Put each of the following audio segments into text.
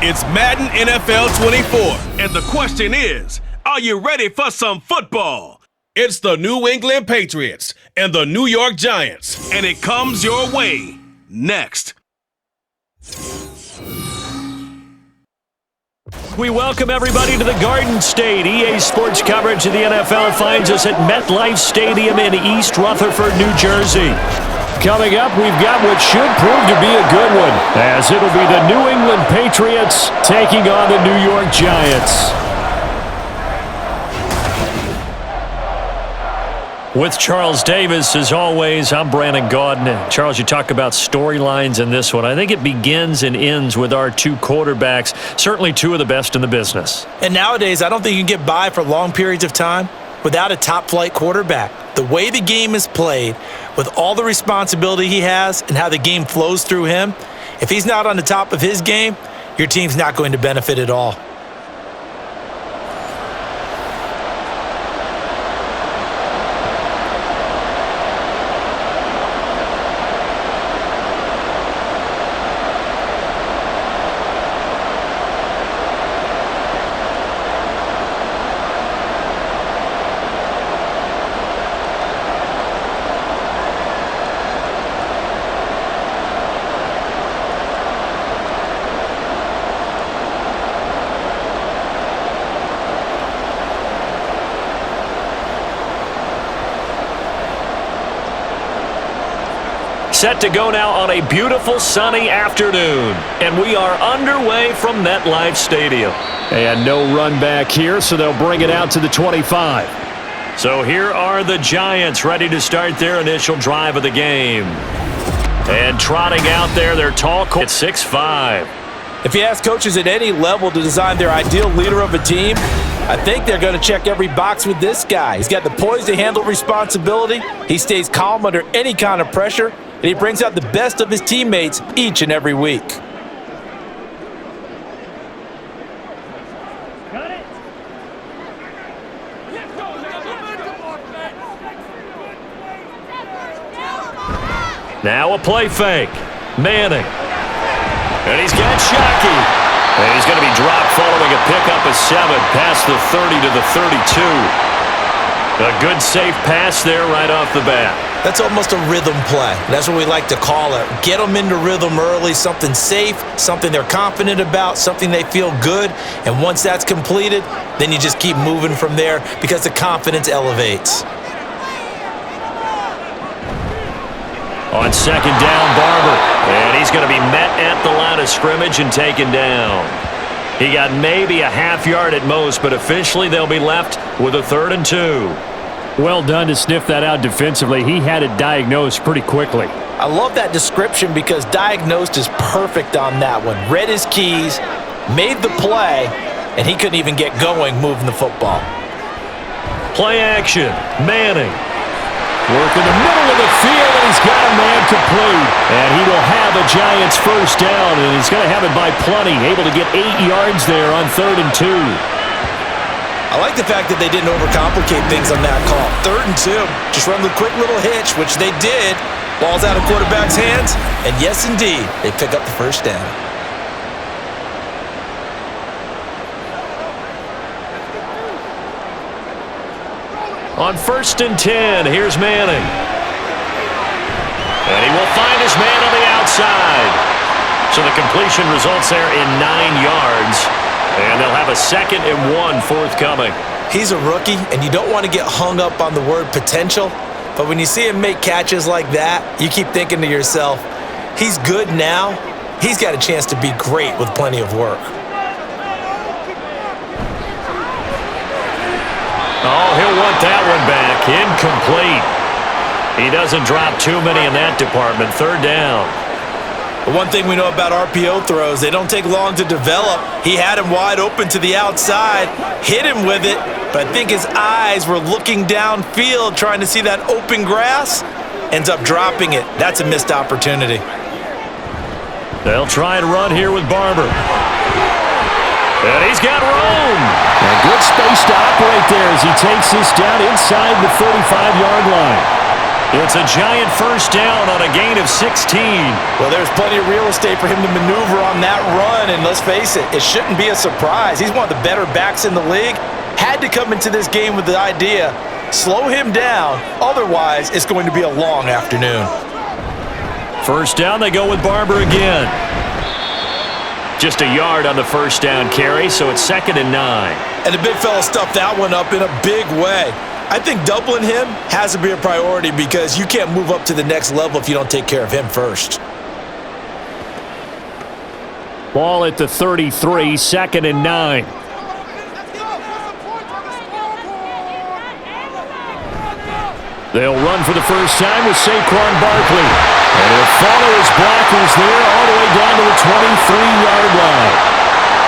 It's Madden NFL 24. And the question is, are you ready for some football? It's the New England Patriots and the New York Giants. And it comes your way next. We welcome everybody to the Garden State. EA Sports coverage of the NFL finds us at MetLife Stadium in East Rutherford, New Jersey. Coming up, we've got what should prove to be a good one, as it'll be the New England Patriots taking on the New York Giants. With Charles Davis, as always, I'm Brandon Gaudin. Charles, you talk about storylines in this one. I think it begins and ends with our two quarterbacks, certainly two of the best in the business. And nowadays, I don't think you can get by for long periods of time without a top-flight quarterback. The way the game is played, with all the responsibility he has and how the game flows through him, if he's not on the top of his game, your team's not going to benefit at all. Set to go now on a beautiful sunny afternoon, and we are underway from MetLife Stadium. And no run back here, so they'll bring it out to the 25. So here are the Giants ready to start their initial drive of the game. And trotting out there, their tall at 6'5". If you ask coaches at any level to design their ideal leader of a team, I think they're going to check every box with this guy. He's got the poise to handle responsibility. He stays calm under any kind of pressure. And he brings out the best of his teammates each and every week. Now a play fake. Manning. And he's got Shockey. And he's going to be dropped following a pickup of 7 past the 30 to the 32. A good safe pass there right off the bat. That's almost a rhythm play. That's what we like to call it. Get them into rhythm early, something safe, something they're confident about, something they feel good. And once that's completed, then you just keep moving from there because the confidence elevates. On second down, Barber. And he's going to be met at the line of scrimmage and taken down. He got maybe a half yard at most, but officially they'll be left with a 3rd and 2. Well done to sniff that out defensively. He had it diagnosed pretty quickly. I love that description because diagnosed is perfect on that one. Read his keys, made the play, and he couldn't even get going moving the football. Play action. Manning. Work in the middle of the field, and he's got a man complete. And he will have a Giants first down, and he's going to have it by plenty. Able to get 8 yards there on 3rd and 2. I like the fact that they didn't overcomplicate things on that call. 3rd and 2. Just run the quick little hitch, which they did. Ball's out of quarterback's hands, and yes, indeed, they pick up the first down. On 1st and 10, here's Manning. And he will find his man on the outside. So the completion results there in 9 yards. And they'll have a 2nd and 1 forthcoming. He's a rookie, and you don't want to get hung up on the word potential. But when you see him make catches like that, you keep thinking to yourself, he's good now. He's got a chance to be great with plenty of work. Oh, he'll want that one back. Incomplete. He doesn't drop too many in that department. 3rd down. The one thing we know about RPO throws, they don't take long to develop. He had him wide open to the outside, hit him with it, but I think his eyes were looking downfield trying to see that open grass, ends up dropping it. That's a missed opportunity. They'll try and run here with Barber. And he's got room. A good space to operate there as he takes this down inside the 35-yard line. It's a giant first down on a gain of 16. Well, there's plenty of real estate for him to maneuver on that run, and let's face it, it shouldn't be a surprise. He's one of the better backs in the league. Had to come into this game with the idea, slow him down, otherwise it's going to be a long afternoon. First down, they go with Barber again. Just a yard on the first down carry, so it's 2nd and 9. And the big fella stuffed that one up in a big way. I think doubling him has to be a priority because you can't move up to the next level if you don't take care of him first. Ball at the 33, 2nd and 9. They'll run for the first time with Saquon Barkley. And he'll follow his blockers there all the way down to the 23-yard line.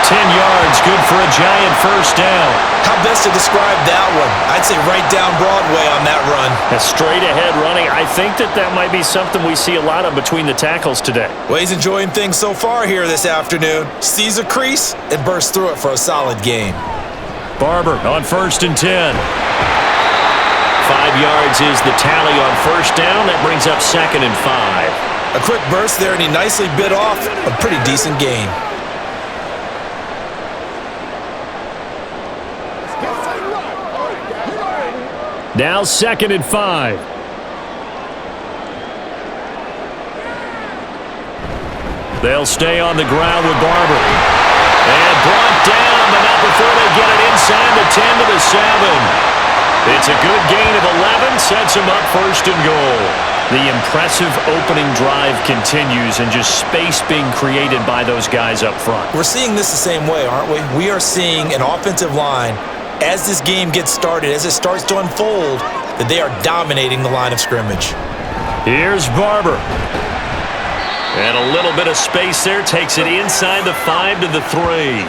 10 yards, good for a giant first down. How best to describe that one? I'd say right down Broadway on that run. A straight-ahead running. I think that might be something we see a lot of between the tackles today. Well, he's enjoying things so far here this afternoon. Sees a crease and bursts through it for a solid game. Barber on 1st and 10. 5 yards is the tally on first down. That brings up 2nd and 5. A quick burst there, and he nicely bit off a pretty decent gain. Now 2nd and 5. They'll stay on the ground with Barber. And brought down, but not before they get it inside the 10 to the 7. It's a good gain of 11, sets him up 1st and goal. The impressive opening drive continues and just space being created by those guys up front. We're seeing this the same way, aren't we? We are seeing an offensive line, as this game gets started, as it starts to unfold, that they are dominating the line of scrimmage. Here's Barber. And a little bit of space there, takes it inside the 5 to the 3.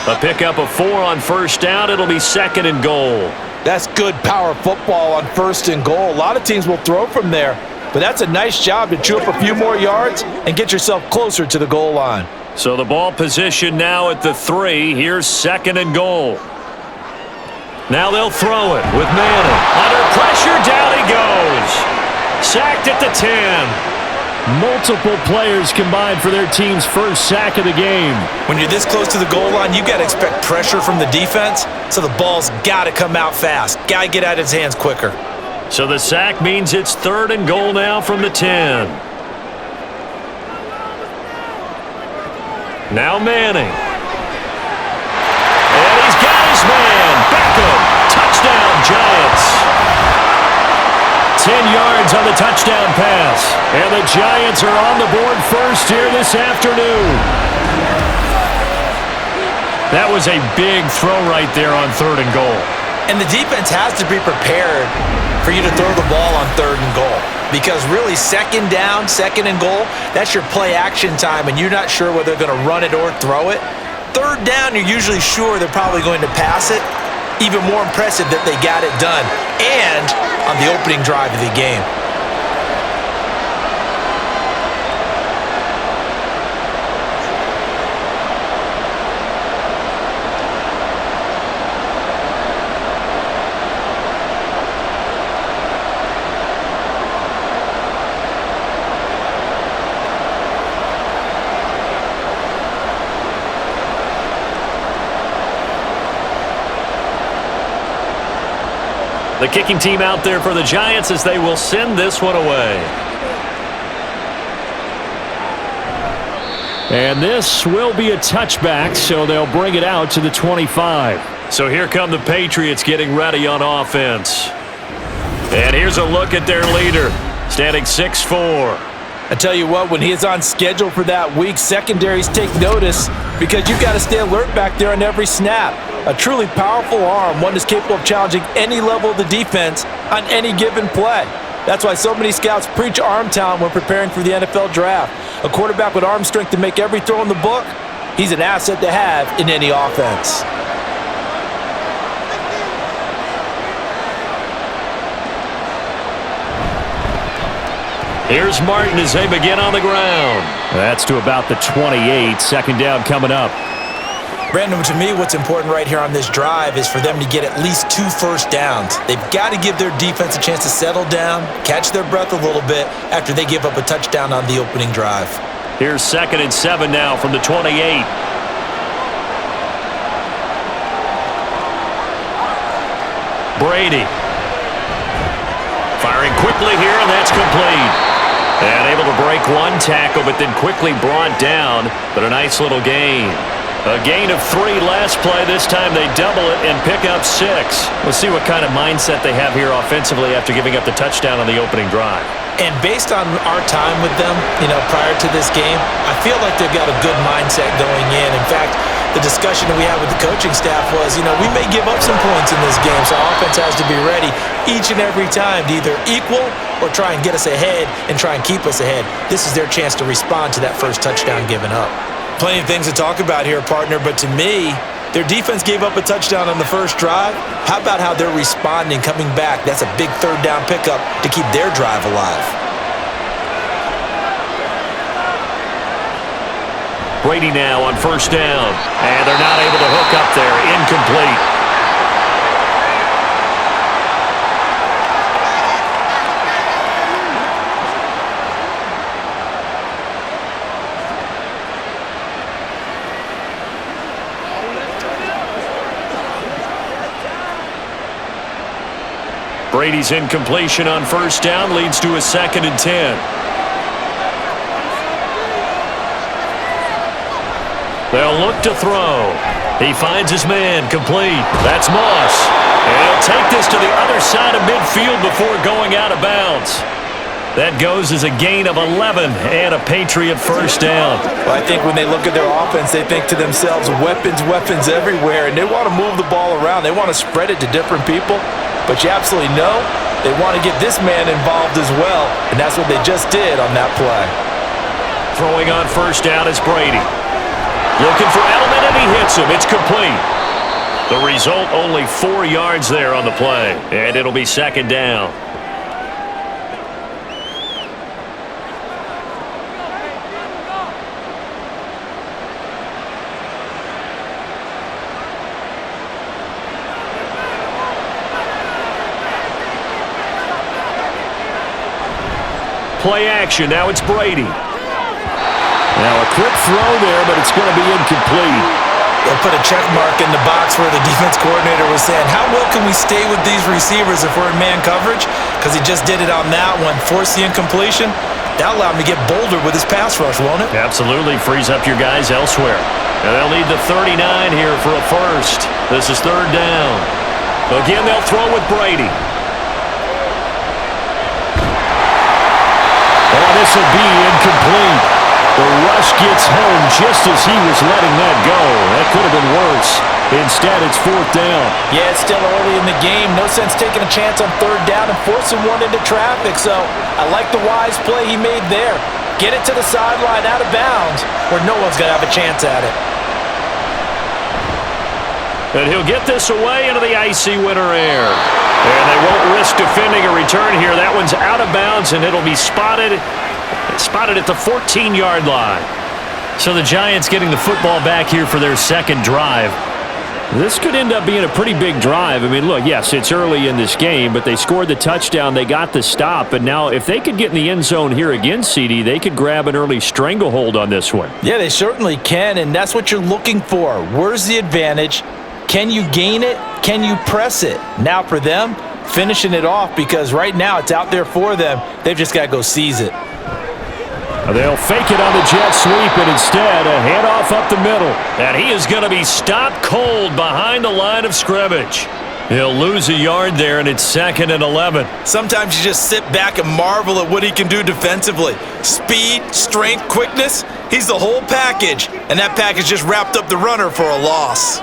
A pickup of 4 on first down. It'll be 2nd and goal. That's good power football on 1st and goal. A lot of teams will throw from there, but that's a nice job to chew up a few more yards and get yourself closer to the goal line. So the ball position now at the 3. Here's 2nd and goal. Now they'll throw it with Manning. Under pressure, down he goes. Sacked at the 10. Multiple players combined for their team's first sack of the game. When you're this close to the goal line, you got to expect pressure from the defense, so the ball's got to come out fast. Got to get out of his hands quicker. So the sack means it's 3rd and goal now from the 10. Now Manning. And he's got his man. Beckham. Touchdown, Giants. 10 yards on the touchdown pass. And the Giants are on the board first here this afternoon. That was a big throw right there on 3rd and goal. And the defense has to be prepared for you to throw the ball on 3rd and goal. Because really, 2nd down, 2nd and goal, that's your play action time, and you're not sure whether they're going to run it or throw it. 3rd down, you're usually sure they're probably going to pass it. Even more impressive that they got it done. And on the opening drive of the game. The kicking team out there for the Giants as they will send this one away. And this will be a touchback, so they'll bring it out to the 25. So here come the Patriots getting ready on offense. And here's a look at their leader, standing 6'4". I tell you what, when he is on schedule for that week, secondaries take notice because you've got to stay alert back there on every snap. A truly powerful arm, one that's capable of challenging any level of the defense on any given play. That's why so many scouts preach arm talent when preparing for the NFL draft. A quarterback with arm strength to make every throw in the book, he's an asset to have in any offense. Here's Martin as they begin on the ground. That's to about the 28. 2nd down coming up. Brandon, to me, what's important right here on this drive is for them to get at least 2 first downs. They've got to give their defense a chance to settle down, catch their breath a little bit after they give up a touchdown on the opening drive. Here's 2nd and 7 now from the 28. Brady. Firing quickly here, and that's complete. And able to break one tackle, but then quickly brought down, but a nice little gain. A gain of 3 last play. This time they double it and pick up 6. We'll see what kind of mindset they have here offensively after giving up the touchdown on the opening drive. And based on our time with them, prior to this game, I feel like they've got a good mindset going in. In fact, the discussion that we had with the coaching staff was, we may give up some points in this game, so our offense has to be ready each and every time to either equal or try and get us ahead and try and keep us ahead. This is their chance to respond to that first touchdown given up. Plenty of things to talk about here, partner, but to me, their defense gave up a touchdown on the first drive. How about how they're responding, coming back? That's a big 3rd down pickup to keep their drive alive. Brady now on 1st down, and they're not able to hook up there. Incomplete. Brady's incompletion on 1st down leads to a 2nd and 10. They'll look to throw. He finds his man, complete. That's Moss. And he'll take this to the other side of midfield before going out of bounds. That goes as a gain of 11 and a Patriot 1st down. Well, I think when they look at their offense, they think to themselves, weapons everywhere, and they want to move the ball around. They want to spread it to different people. But you absolutely know they want to get this man involved as well, and that's what they just did on that play. Throwing on 1st down is Brady. Looking for Edelman, and he hits him. It's complete. The result, only 4 yards there on the play, and it'll be 2nd down. Play action. Now it's Brady. Now a quick throw there, but it's going to be incomplete. They'll put a check mark in the box where the defense coordinator was saying, how well can we stay with these receivers if we're in man coverage? Because he just did it on that one. Force the incompletion. That'll allow him to get bolder with his pass rush, won't it? Absolutely. Frees up your guys elsewhere. And they'll need the 39 here for a 1st. This is 3rd down. Again, they'll throw with Brady. Oh, this will be incomplete. The rush gets home just as he was letting that go. That could have been worse. Instead, it's 4th down. Yeah, it's still early in the game. No sense taking a chance on 3rd down and forcing one into traffic. So I like the wise play he made there. Get it to the sideline out of bounds where no one's going to have a chance at it. And he'll get this away into the icy winter air. And they won't risk defending a return here. That one's out of bounds, and it'll be spotted at the 14-yard line. So the Giants getting the football back here for their 2nd drive. This could end up being a pretty big drive. I mean, look, yes, it's early in this game, but they scored the touchdown. They got the stop. And now if they could get in the end zone here again, CD, they could grab an early stranglehold on this one. Yeah, they certainly can, and that's what you're looking for. Where's the advantage? Can you gain it? Can you press it? Now for them, finishing it off, because right now it's out there for them. They've just got to go seize it. They'll fake it on the jet sweep, and instead a handoff up the middle. And he is going to be stopped cold behind the line of scrimmage. He'll lose a yard there, and it's 2nd and 11. Sometimes you just sit back and marvel at what he can do defensively. Speed, strength, quickness, he's the whole package. And that package just wrapped up the runner for a loss.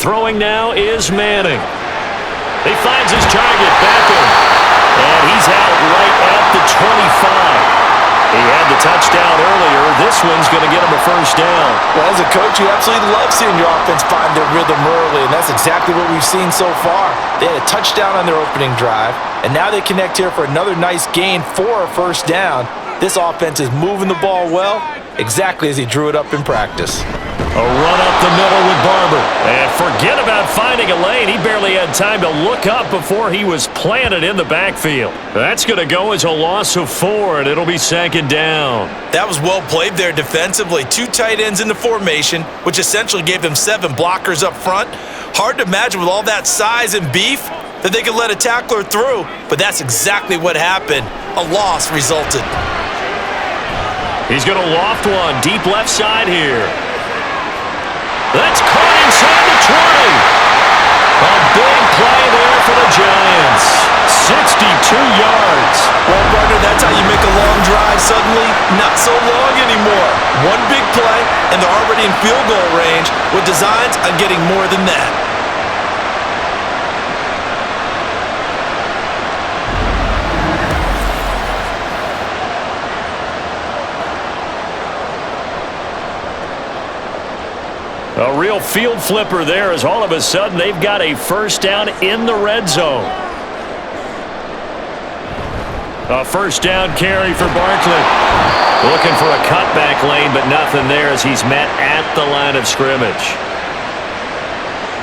Throwing now is Manning. He finds his target, Beckham. And he's out right at the 25. He had the touchdown earlier. This one's going to get him a 1st down. Well, as a coach, you absolutely love seeing your offense find their rhythm early, and that's exactly what we've seen so far. They had a touchdown on their opening drive, and now they connect here for another nice gain for a 1st down. This offense is moving the ball well, exactly as he drew it up in practice. A run up the middle with Barber. And forget about finding a lane. He barely had time to look up before he was planted in the backfield. That's going to go as a loss of 4, and it'll be 2nd down. That was well played there defensively. 2 tight ends in the formation, which essentially gave them 7 blockers up front. Hard to imagine with all that size and beef that they could let a tackler through, but that's exactly what happened. A loss resulted. He's going to loft one deep left side here. That's caught inside the 20. A big play there for the Giants. 62 yards. Well, partner, that's how you make a long drive suddenly not so long anymore. One big play, and they're already in field goal range with designs on getting more than that. A real field flipper there as all of a sudden they've got a first down in the red zone. A first down carry for Barkley. Looking for a cutback lane, but nothing there as he's met at the line of scrimmage.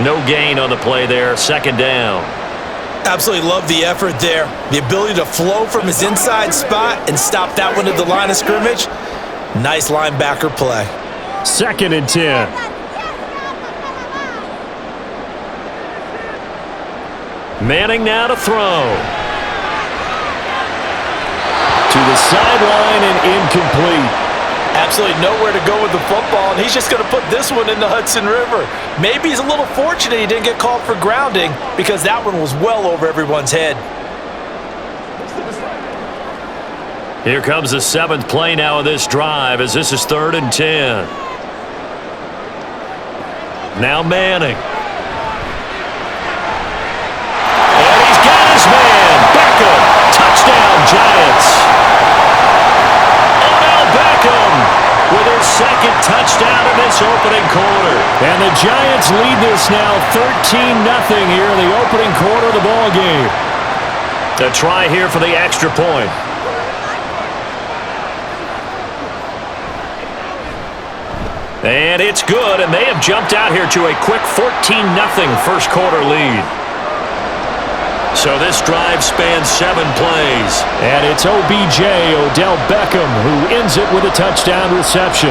No gain on the play there, 2nd down. Absolutely love the effort there. The ability to flow from his inside spot and stop that one at the line of scrimmage. Nice linebacker play. 2nd and 10. Manning now to throw. To the sideline and incomplete. Absolutely nowhere to go with the football, and he's just going to put this one in the Hudson River. Maybe he's a little fortunate he didn't get called for grounding because that one was well over everyone's head. Here comes the 7th play now of this drive as this is 3rd and 10. Now Manning. Touchdown, Giants. Odell Beckham with his 2nd touchdown in this opening quarter. And the Giants lead this now 13-0 here in the opening quarter of the ball game. The try here for the extra point. And it's good, and they have jumped out here to a quick 14-0 first quarter lead. So this drive spans 7 plays. And it's OBJ, Odell Beckham, who ends it with a touchdown reception.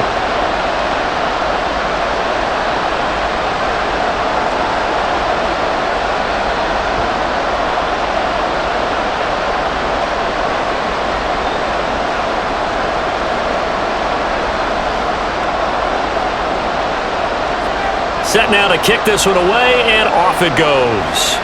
Set now to kick this one away, and off it goes.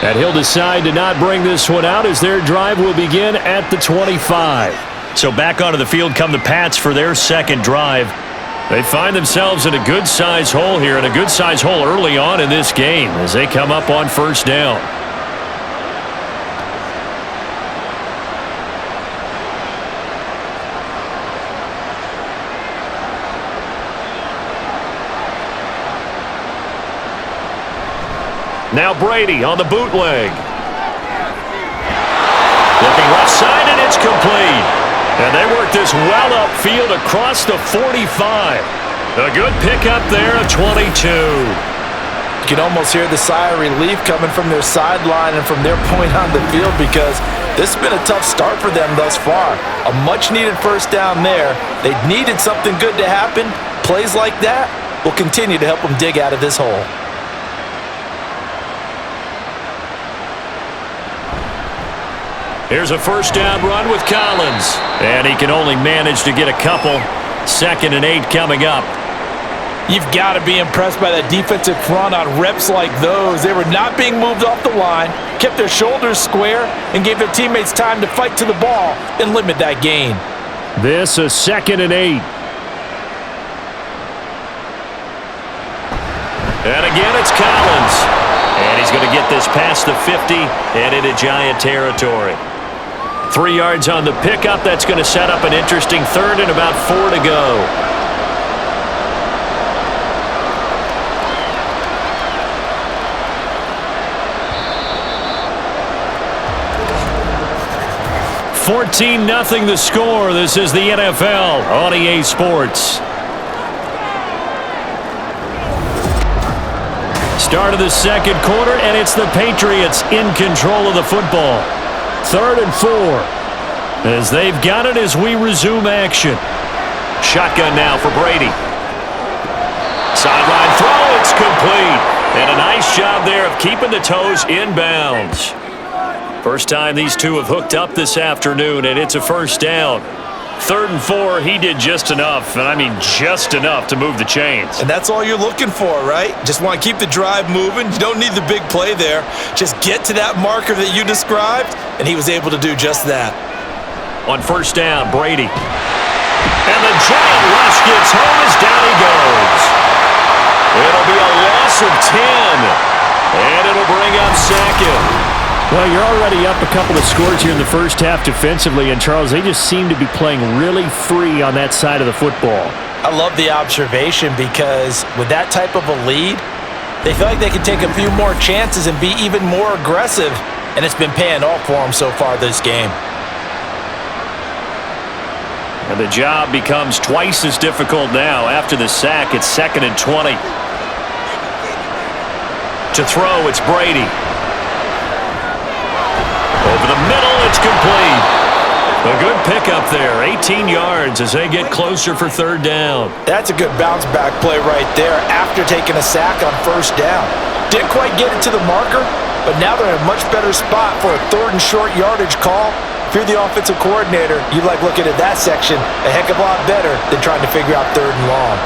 And he'll decide to not bring this one out as their drive will begin at the 25. So back onto the field come the Pats for their 2nd drive. They find themselves in a good-sized hole here, and a good-sized hole early on in this game as they come up on 1st down. Now Brady on the bootleg. Looking left side, and it's complete. And they work this well upfield across the 45. A good pickup there at 22. You can almost hear the sigh of relief coming from their sideline and from their point on the field because this has been a tough start for them thus far. A much-needed first down there. They needed something good to happen. Plays like that will continue to help them dig out of this hole. Here's a first down run with Collins. And he can only manage to get a couple. 2nd and 8 coming up. You've got to be impressed by that defensive front on reps like those. They were not being moved off the line, kept their shoulders square, and gave their teammates time to fight to the ball and limit that gain. This is 2nd and 8. And again, it's Collins. And he's going to get this past the 50 and into Giant territory. 3 yards on the pickup. That's going to set up an interesting 3rd and about 4 to go. 14-0 the score. This is the NFL on EA Sports. Start of the second quarter, and it's the Patriots in control of the football. 3rd and 4 as they've got it as we resume action. Shotgun now for Brady. Sideline throw, it's complete. And a nice job there of keeping the toes in bounds. First time these two have hooked up this afternoon, and it's a first down. 3rd and 4, he did just enough, and I mean just enough to move the chains. And that's all you're looking for, right? Just want to keep the drive moving. You don't need the big play there. Just get to that marker that you described, and he was able to do just that. On first down, Brady. And the giant rush gets home as down he goes. It'll be a loss of 10, and it'll bring up 2nd. Well, you're already up a couple of scores here in the first half defensively, and Charles, they just seem to be playing really free on that side of the football. I love the observation because with that type of a lead, they feel like they can take a few more chances and be even more aggressive, and it's been paying off for them so far this game. And the job becomes twice as difficult now after the sack. It's 2nd and 20. To throw, it's Brady. Over the middle, it's complete. A good pickup there, 18 yards as they get closer for 3rd down. That's a good bounce back play right there after taking a sack on first down. Didn't quite get it to the marker, but now they're in a much better spot for a 3rd and short yardage call. If you're the offensive coordinator, you like looking at that section a heck of a lot better than trying to figure out 3rd and long.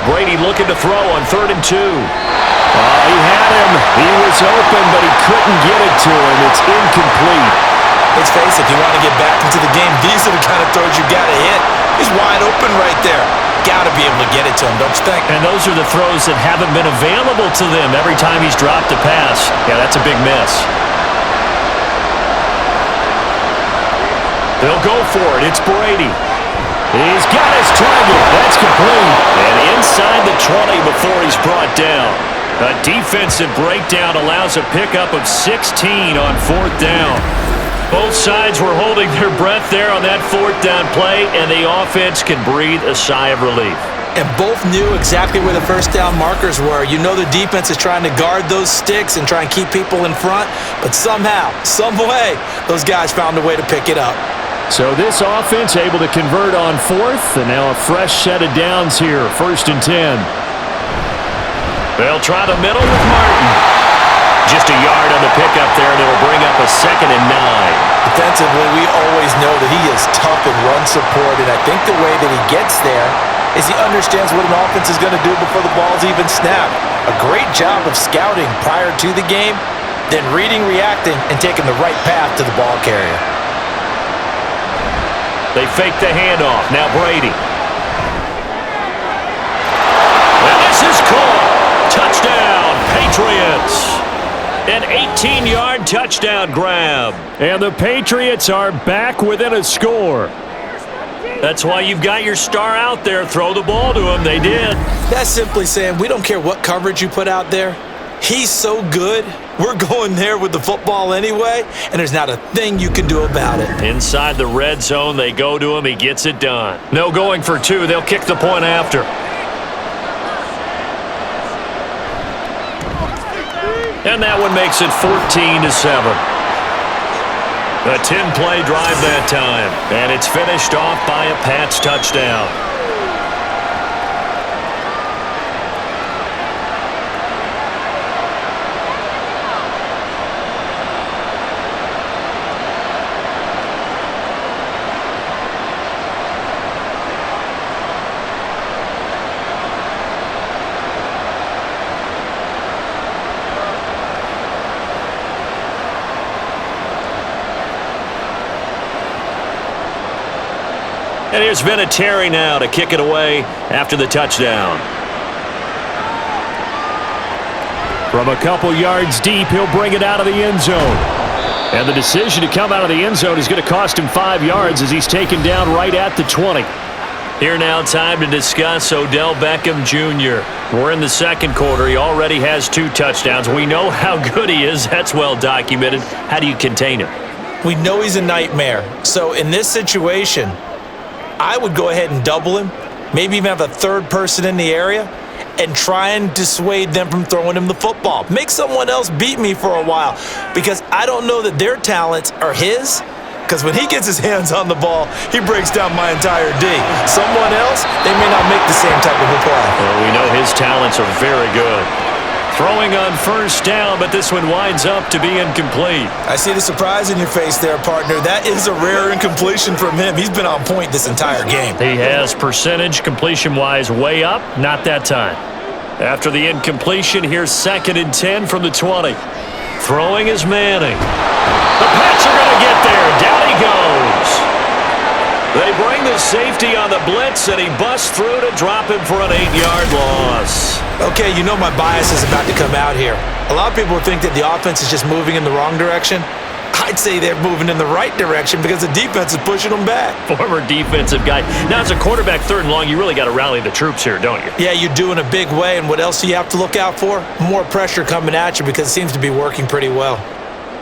Brady looking to throw on 3rd and 2. He had him. He was open, but he couldn't get it to him. It's incomplete. Let's face it, if you want to get back into the game, these are the kind of throws you got to hit. He's wide open right there. Got to be able to get it to him, don't you think? And those are the throws that haven't been available to them every time he's dropped a pass. Yeah, that's a big miss. They'll go for it. It's Brady. He's got his target. That's complete. And inside the 20 before he's brought down. A defensive breakdown allows a pickup of 16 on 4th down. Both sides were holding their breath there on that 4th down play, and the offense can breathe a sigh of relief. And both knew exactly where the first down markers were. You know the defense is trying to guard those sticks and try and keep people in front, but somehow, some way, those guys found a way to pick it up. So this offense able to convert on 4th, and now a fresh set of downs here, 1st and 10. They'll try the middle with Martin. Just a yard on the pickup there, and it'll bring up a 2nd and 9. Defensively, we always know that he is tough in run support, and I think the way that he gets there is he understands what an offense is going to do before the ball's even snapped. A great job of scouting prior to the game, then reading, reacting, and taking the right path to the ball carrier. They fake the handoff. Now Brady. And this is caught. Touchdown, Patriots. An 18-yard touchdown grab. And the Patriots are back within a score. That's why you've got your star out there. Throw the ball to him. They did. That's simply saying we don't care what coverage you put out there. He's so good. We're going there with the football anyway, and there's not a thing you can do about it. Inside the red zone, they go to him. He gets it done. No going for 2. They'll kick the point after. And that one makes it 14-7. A 10-play drive that time, and it's finished off by a Pats touchdown. And here's Vinatieri now to kick it away after the touchdown. From a couple yards deep, he'll bring it out of the end zone. And the decision to come out of the end zone is going to cost him 5 yards as he's taken down right at the 20. Here now, time to discuss Odell Beckham Jr. We're in the second quarter. He already has 2 touchdowns. We know how good he is. That's well documented. How do you contain him? We know he's a nightmare. So in this situation, I would go ahead and double him, maybe even have a third person in the area, and try and dissuade them from throwing him the football. Make someone else beat me for a while, because I don't know that their talents are his. Because when he gets his hands on the ball, he breaks down my entire D. Someone else, they may not make the same type of a play. Well, we know his talents are very good. Throwing on first down, but this one winds up to be incomplete. I see the surprise in your face there, partner. That is a rare incompletion from him. He's been on point this entire game. He has percentage completion-wise way up, not that time. After the incompletion, here's 2nd and 10 from the 20. Throwing is Manning. The Pats are going to get there. Down he goes. They bring the safety on the blitz, and he busts through to drop him for an 8-yard loss. Okay, you know my bias is about to come out here. A lot of people think that the offense is just moving in the wrong direction. I'd say they're moving in the right direction because the defense is pushing them back. Former defensive guy. Now, as a quarterback 3rd and long, you really got to rally the troops here, don't you? Yeah, you do in a big way, and what else do you have to look out for? More pressure coming at you because it seems to be working pretty well.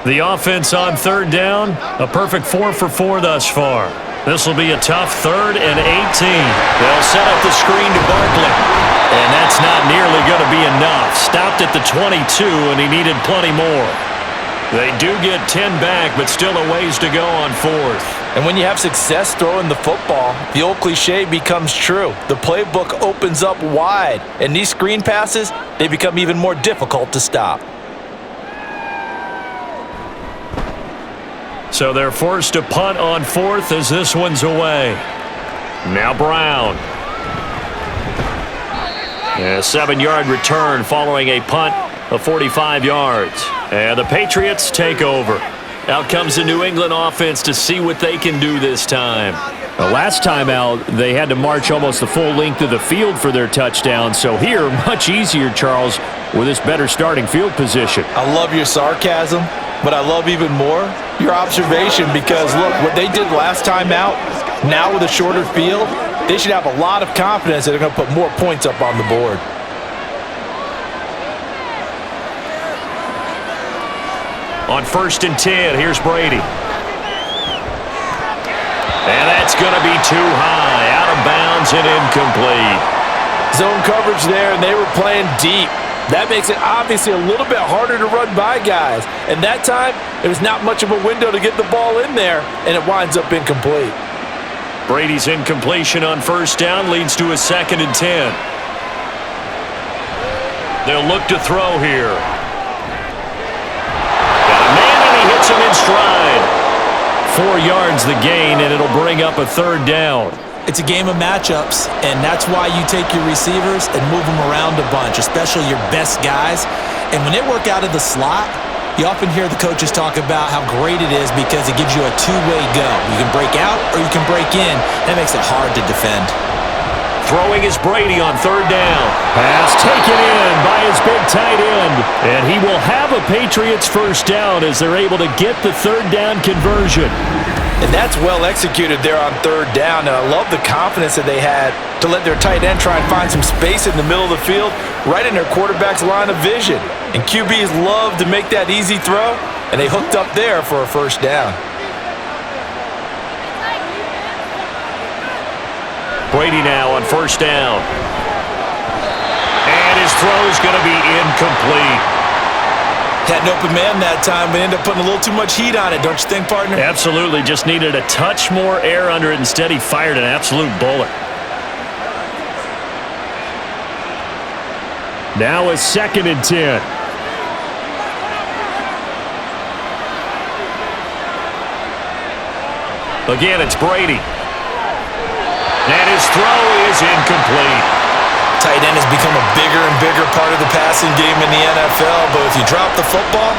The offense on 3rd down, a perfect 4 for 4 thus far. This will be a tough 3rd and 18. They'll set up the screen to Barkley. And that's not nearly going to be enough. Stopped at the 22, and he needed plenty more. They do get 10 back, but still a ways to go on 4th. And when you have success throwing the football, the old cliche becomes true. The playbook opens up wide, and these screen passes, they become even more difficult to stop. So they're forced to punt on 4th as this one's away. Now Brown. A 7-yard return following a punt of 45 yards. And the Patriots take over. Out comes the New England offense to see what they can do this time. The last time out, they had to march almost the full length of the field for their touchdown. So here, much easier, Charles, with this better starting field position. I love your sarcasm, but I love even more your observation because, look, what they did last time out, now with a shorter field, they should have a lot of confidence that they're going to put more points up on the board. On 1st and 10, here's Brady. And that's going to be too high, out of bounds and incomplete. Zone coverage there, and they were playing deep. That makes it obviously a little bit harder to run by guys. And that time, there was not much of a window to get the ball in there, and it winds up incomplete. Brady's incompletion on 1st down leads to a 2nd and 10. They'll look to throw here. Got a man, and he hits him in stride. 4 yards the gain, and it'll bring up a 3rd down. It's a game of matchups, and that's why you take your receivers and move them around a bunch, especially your best guys. And when they work out of the slot, you often hear the coaches talk about how great it is because it gives you a two-way go. You can break out or you can break in. That makes it hard to defend. Throwing is Brady on 3rd down. Pass taken in by his big tight end. And he will have a Patriots 1st down as they're able to get the 3rd down conversion. And that's well executed there on 3rd down. And I love the confidence that they had to let their tight end try and find some space in the middle of the field, right in their quarterback's line of vision. And QBs love to make that easy throw, and they hooked up there for a 1st down. Brady now on 1st down. And his throw's going to be incomplete. Had an open man that time, but ended up putting a little too much heat on it, don't you think, partner? Absolutely. Just needed a touch more air under it. Instead, he fired an absolute bullet. Now a 2nd and 10. Again, it's Brady. And his throw is incomplete. Tight end has become a bigger and bigger part of the passing game in the NFL, but if you drop the football,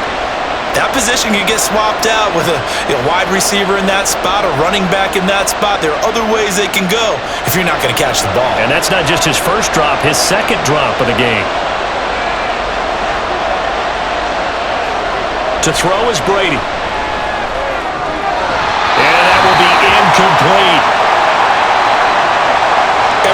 that position can get swapped out with a wide receiver in that spot, a running back in that spot. There are other ways they can go if you're not going to catch the ball. And that's not just his 1st drop, his 2nd drop of the game. To throw is Brady. And that will be incomplete.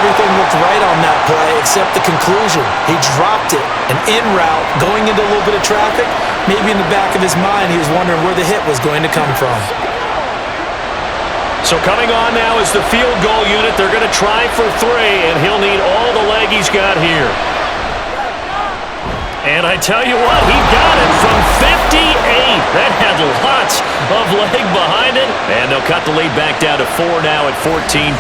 everything looked right on that play except the conclusion. He dropped it, an in route, going into a little bit of traffic. Maybe in the back of his mind, he was wondering where the hit was going to come from. So coming on now is the field goal unit. They're going to try for 3, and he'll need all the leg he's got here. And I tell you what, he got it from 58. That had lots of leg behind it. And they'll cut the lead back down to 4 now at 14-10.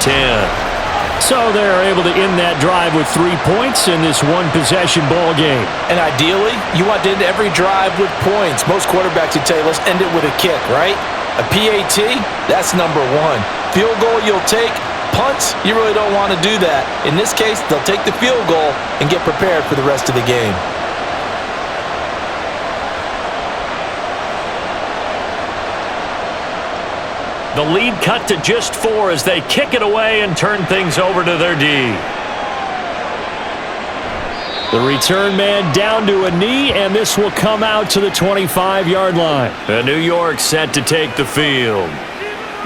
So they're able to end that drive with 3 points in this one-possession ball game. And ideally, you want to end every drive with points. Most quarterbacks would tell you, let's end it with a kick, right? A PAT, that's number 1. Field goal you'll take. Punts, you really don't want to do that. In this case, they'll take the field goal and get prepared for the rest of the game. The lead cut to just 4 as they kick it away and turn things over to their D. The return man down to a knee, and this will come out to the 25-yard line. New York set to take the field.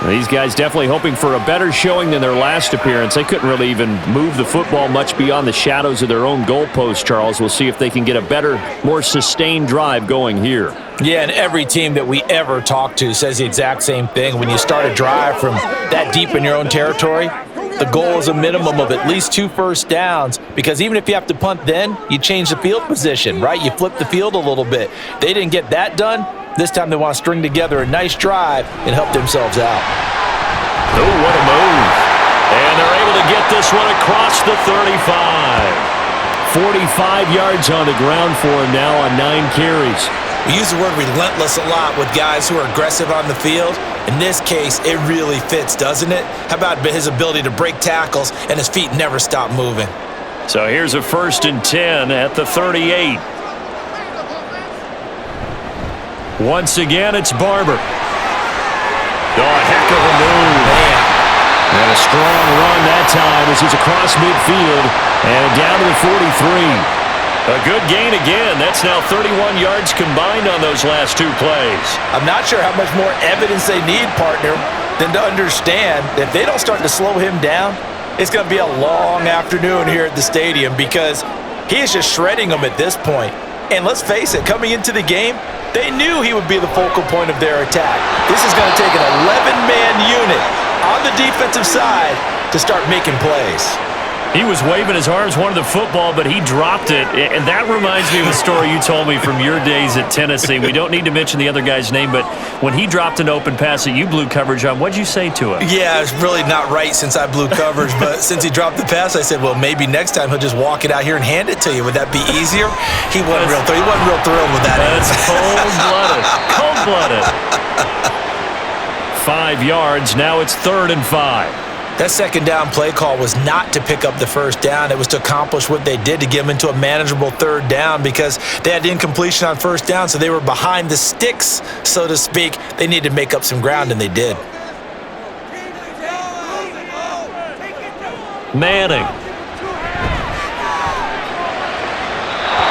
These guys definitely hoping for a better showing than their last appearance. They couldn't really even move the football much beyond the shadows of their own goalpost, Charles. We'll see if they can get a better, more sustained drive going here. Yeah, and every team that we ever talk to says the exact same thing. When you start a drive from that deep in your own territory, the goal is a minimum of at least 2 first downs, because even if you have to punt then, you change the field position, right? You flip the field a little bit. They didn't get that done. This time they want to string together a nice drive and help themselves out. Oh, what a move. And they're able to get this one across the 35. 45 yards on the ground for him now on 9 carries. We use the word relentless a lot with guys who are aggressive on the field. In this case, it really fits, doesn't it? How about his ability to break tackles and his feet never stop moving? So here's a 1st and 10 at the 38. Once again, it's Barber. Oh, a heck of a move. Man. And a strong run that time as he's across midfield and down to the 43. A good gain again. That's now 31 yards combined on those last 2 plays. I'm not sure how much more evidence they need, partner, than to understand that if they don't start to slow him down, it's going to be a long afternoon here at the stadium, because he is just shredding them at this point. And let's face it, coming into the game, they knew he would be the focal point of their attack. This is going to take an 11-man unit on the defensive side to start making plays. He was waving his arms, wanted the football, but he dropped it. And that reminds me of a story you told me from your days at Tennessee. We don't need to mention the other guy's name, but when he dropped an open pass that you blew coverage on, what'd you say to him? Yeah, it's really not right since I blew coverage, but since he dropped the pass, I said, well, maybe next time he'll just walk it out here and hand it to you. Would that be easier? He wasn't real thrilled with that. That's cold-blooded. Cold-blooded. 5 yards. Now it's 3rd and 5. That second down play call was not to pick up the first down. It was to accomplish what they did, to get them into a manageable 3rd down, because they had incompletion on 1st down, so they were behind the sticks, so to speak. They needed to make up some ground, and they did. Manning.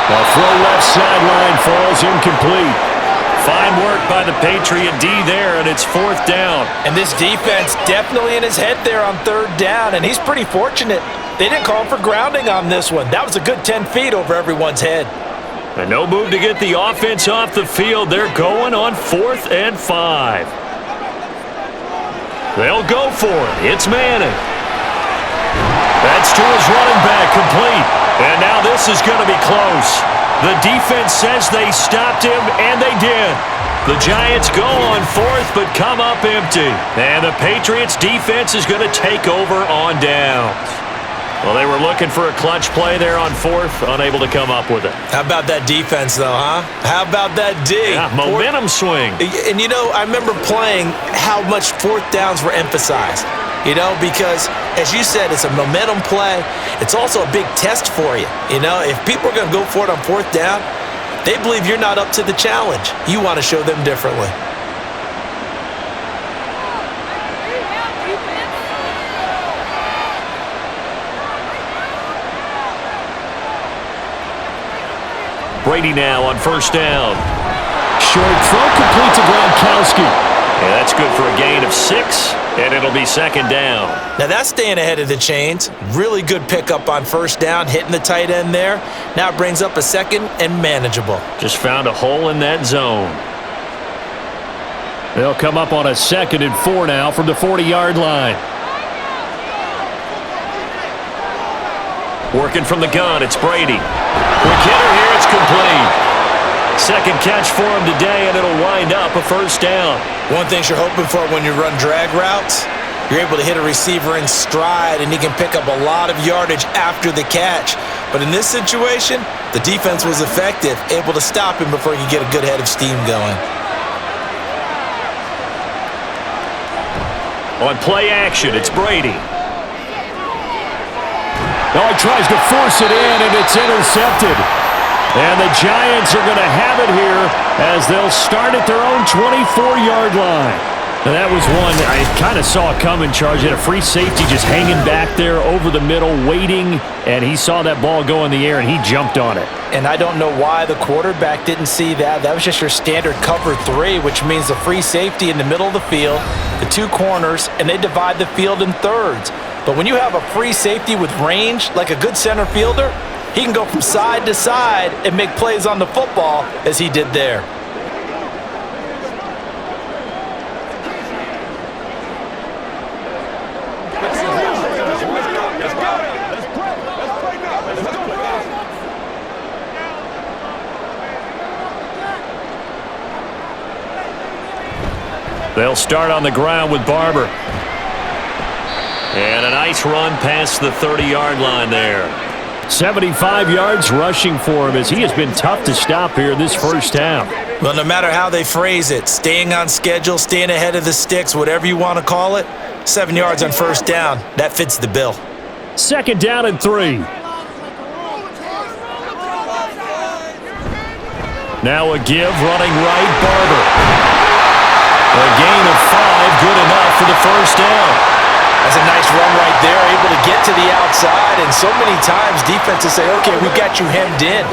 The throw left sideline falls incomplete. Fine work by the Patriot D there, and it's 4th down. And this defense definitely in his head there on 3rd down, and he's pretty fortunate. They didn't call for grounding on this one. That was a good 10 feet over everyone's head. And no move to get the offense off the field. They're going on 4th and 5. They'll go for it. It's Manning. That's to his running back, complete. And now this is going to be close. The defense says they stopped him, and they did. The Giants go on 4th, but come up empty. And the Patriots defense is going to take over on downs. Well, they were looking for a clutch play there on 4th, unable to come up with it. How about that defense, though, huh? How about that D? Yeah, momentum swing. And, you know, I remember playing how much 4th downs were emphasized. You know, because, as you said, it's a momentum play. It's also a big test for you. You know, if people are going to go for it on 4th down, they believe you're not up to the challenge. You want to show them differently. Brady now on 1st down. Short throw complete to Gronkowski. Yeah, that's good for a gain of 6. And it'll be second down. Now that's staying ahead of the chains. Really good pickup on first down, hitting the tight end there. Now it brings up a second and manageable. Just found a hole in that zone. They'll come up on a 2nd and 4 now from the 40-yard line. Working from the gun, it's Brady. Quick hitter here, it's complete. Second catch for him today, and it'll wind up a first down. One thing you're hoping for when you run drag routes, you're able to hit a receiver in stride, and he can pick up a lot of yardage after the catch. But in this situation, the defense was effective, able to stop him before he could get a good head of steam going. On play action, it's Brady. Oh, he tries to force it in, and it's intercepted. And the Giants are going to have it here as they'll start at their own 24-yard line. And that was one I kind of saw coming, Charge. Had a free safety just hanging back there over the middle, waiting, and he saw that ball go in the air, and he jumped on it. And I don't know why the quarterback didn't see that. That was just your standard cover 3, which means the free safety in the middle of the field, the 2 corners, and they divide the field in thirds. But when you have a free safety with range, like a good center fielder, he can go from side to side and make plays on the football as he did there. They'll start on the ground with Barber. And a nice run past the 30-yard line there. 75 yards rushing for him as he has been tough to stop here this first half. Well, no matter how they phrase it, staying on schedule, staying ahead of the sticks, whatever you want to call it, 7 yards on first down, that fits the bill. 2nd down and 3. Now a give, running right, Barber. A gain of 5, good enough for the first down. That's a nice run right there, able to get to the outside, and so many times defenses say, okay, we got you hemmed in.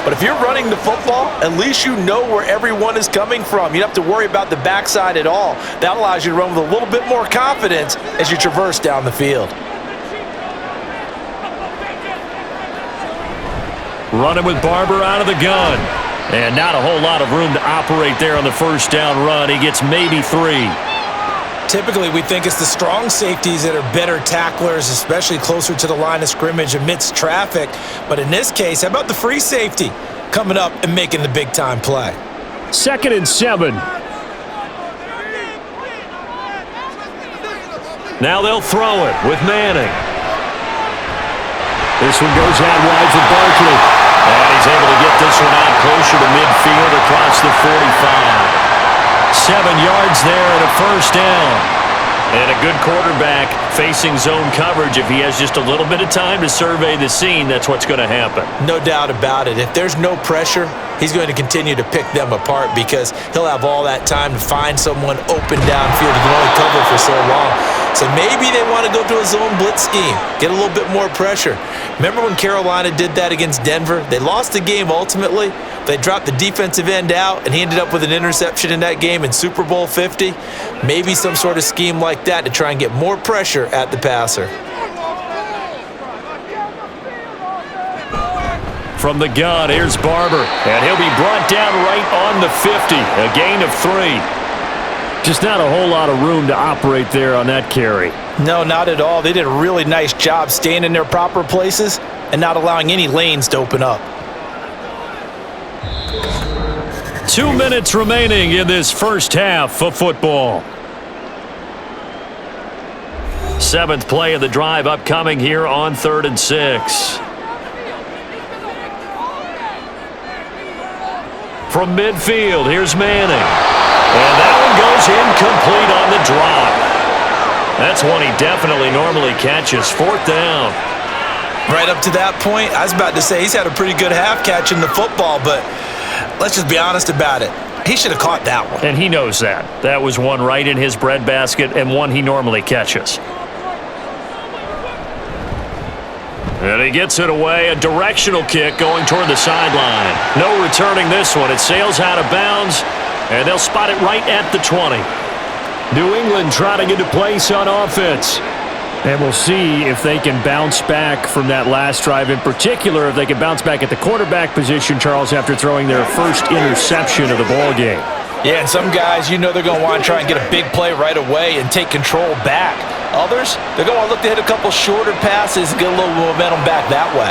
But if you're running the football, at least you know where everyone is coming from. You don't have to worry about the backside at all. That allows you to run with a little bit more confidence as you traverse down the field. Running with Barber out of the gun. And not a whole lot of room to operate there on the first down run. He gets maybe 3. Typically, we think it's the strong safeties that are better tacklers, especially closer to the line of scrimmage amidst traffic. But in this case, how about the free safety coming up and making the big-time play? 2nd and 7. Now they'll throw it with Manning. This one goes out wide for Barkley. And he's able to get this one out closer to midfield across the 45. 7 yards there and a first down. And a good quarterback facing zone coverage. If he has just a little bit of time to survey the scene, that's what's going to happen. No doubt about it. If there's no pressure, he's going to continue to pick them apart because he'll have all that time to find someone open downfield. He can only cover for so long. So maybe they want to go to a zone blitz scheme, get a little bit more pressure. Remember when Carolina did that against Denver? They lost the game ultimately. They dropped the defensive end out, and he ended up with an interception in that game in Super Bowl 50. Maybe some sort of scheme like that to try and get more pressure at the passer. From the gun, here's Barber. And he'll be brought down right on the 50. A gain of 3. Just not a whole lot of room to operate there on that carry. No, not at all. They did a really nice job staying in their proper places and not allowing any lanes to open up. 2 minutes remaining in this first half of football. 7th play of the drive upcoming here on 3rd and 6. From midfield, here's Manning. And that one goes incomplete on the drop. That's one he definitely normally catches. 4th down. Right up to that point, I was about to say he's had a pretty good half catching the football, but let's just be honest about it. He should have caught that one. And he knows that. That was one right in his breadbasket and one he normally catches. And he gets it away. A directional kick going toward the sideline. No returning this one. It sails out of bounds, and they'll spot it right at the 20. New England trotting into place on offense. And we'll see if they can bounce back from that last drive, in particular if they can bounce back at the quarterback position, Charles, after throwing their first interception of the ballgame. Yeah, and some guys, you know they're going to want to try and get a big play right away and take control back. Others, they're going to look to hit a couple shorter passes and get a little momentum back that way.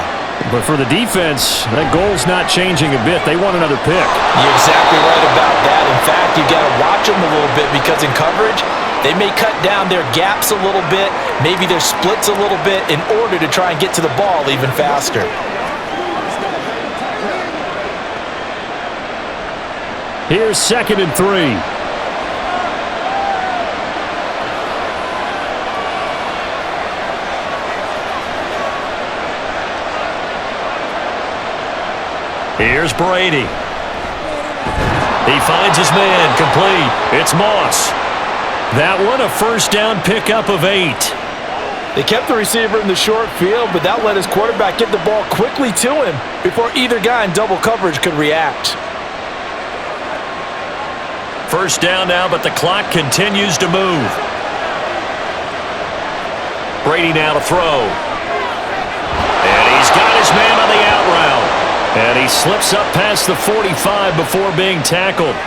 But for the defense, that goal's not changing a bit. They want another pick. You're exactly right about that. In fact, you got to watch them a little bit because in coverage, they may cut down their gaps a little bit, maybe their splits a little bit in order to try and get to the ball even faster. Here's 2nd and 3. Here's Brady. He finds his man, complete. It's Moss. That one, a first down pickup of 8. They kept the receiver in the short field, but that let his quarterback get the ball quickly to him before either guy in double coverage could react. First down now, but the clock continues to move. Brady now to throw. And he's got his man on the out route. And he slips up past the 45 before being tackled.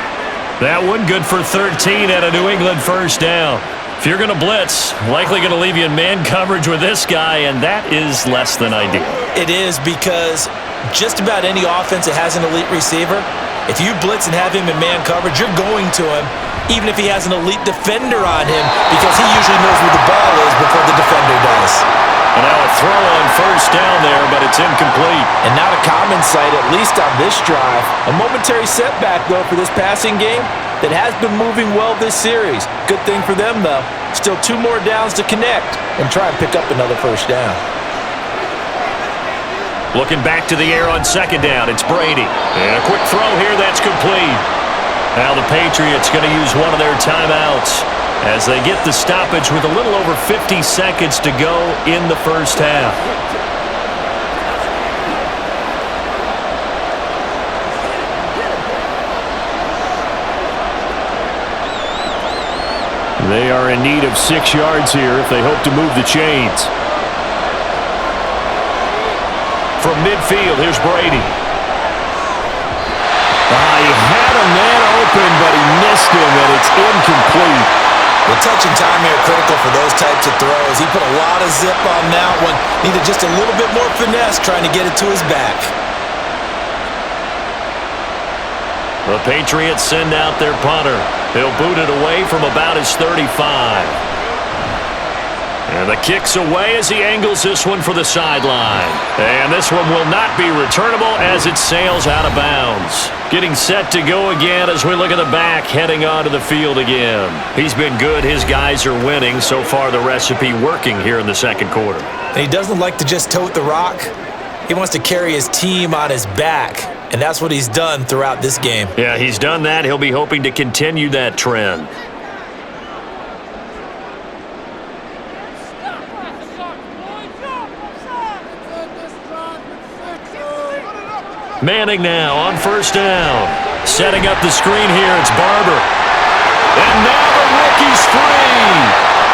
That one good for 13 at a New England first down. If you're going to blitz, likely going to leave you in man coverage with this guy, and that is less than ideal. It is because just about any offense that has an elite receiver, if you blitz and have him in man coverage, you're going to him, even if he has an elite defender on him, because he usually knows where the ball is before the defender does. And now a throw on first down there, but it's incomplete. And not a common sight, at least on this drive. A momentary setback, though, for this passing game that has been moving well this series. Good thing for them, though. Still 2 more downs to connect and try and pick up another first down. Looking back to the air on 2nd down, it's Brady. And a quick throw here, that's complete. Now the Patriots going to use one of their timeouts as they get the stoppage with a little over 50 seconds to go in the first half. They are in need of 6 yards here if they hope to move the chains. From midfield, here's Brady. He had a man open, but he missed him, and it's incomplete. Well, touch and time here critical for those types of throws. He put a lot of zip on that one. Needed just a little bit more finesse trying to get it to his back. The Patriots send out their punter. He'll boot it away from about his 35. And the kick's away as he angles this one for the sideline. And this one will not be returnable as it sails out of bounds. Getting set to go again as we look at the back, heading onto the field again. He's been good. His guys are winning. So far, the recipe working here in the second quarter. And he doesn't like to just tote the rock. He wants to carry his team on his back. And that's what he's done throughout this game. Yeah, he's done that. He'll be hoping to continue that trend. Manning now on first down. Setting up the screen here, it's Barber. And now the rookie's free.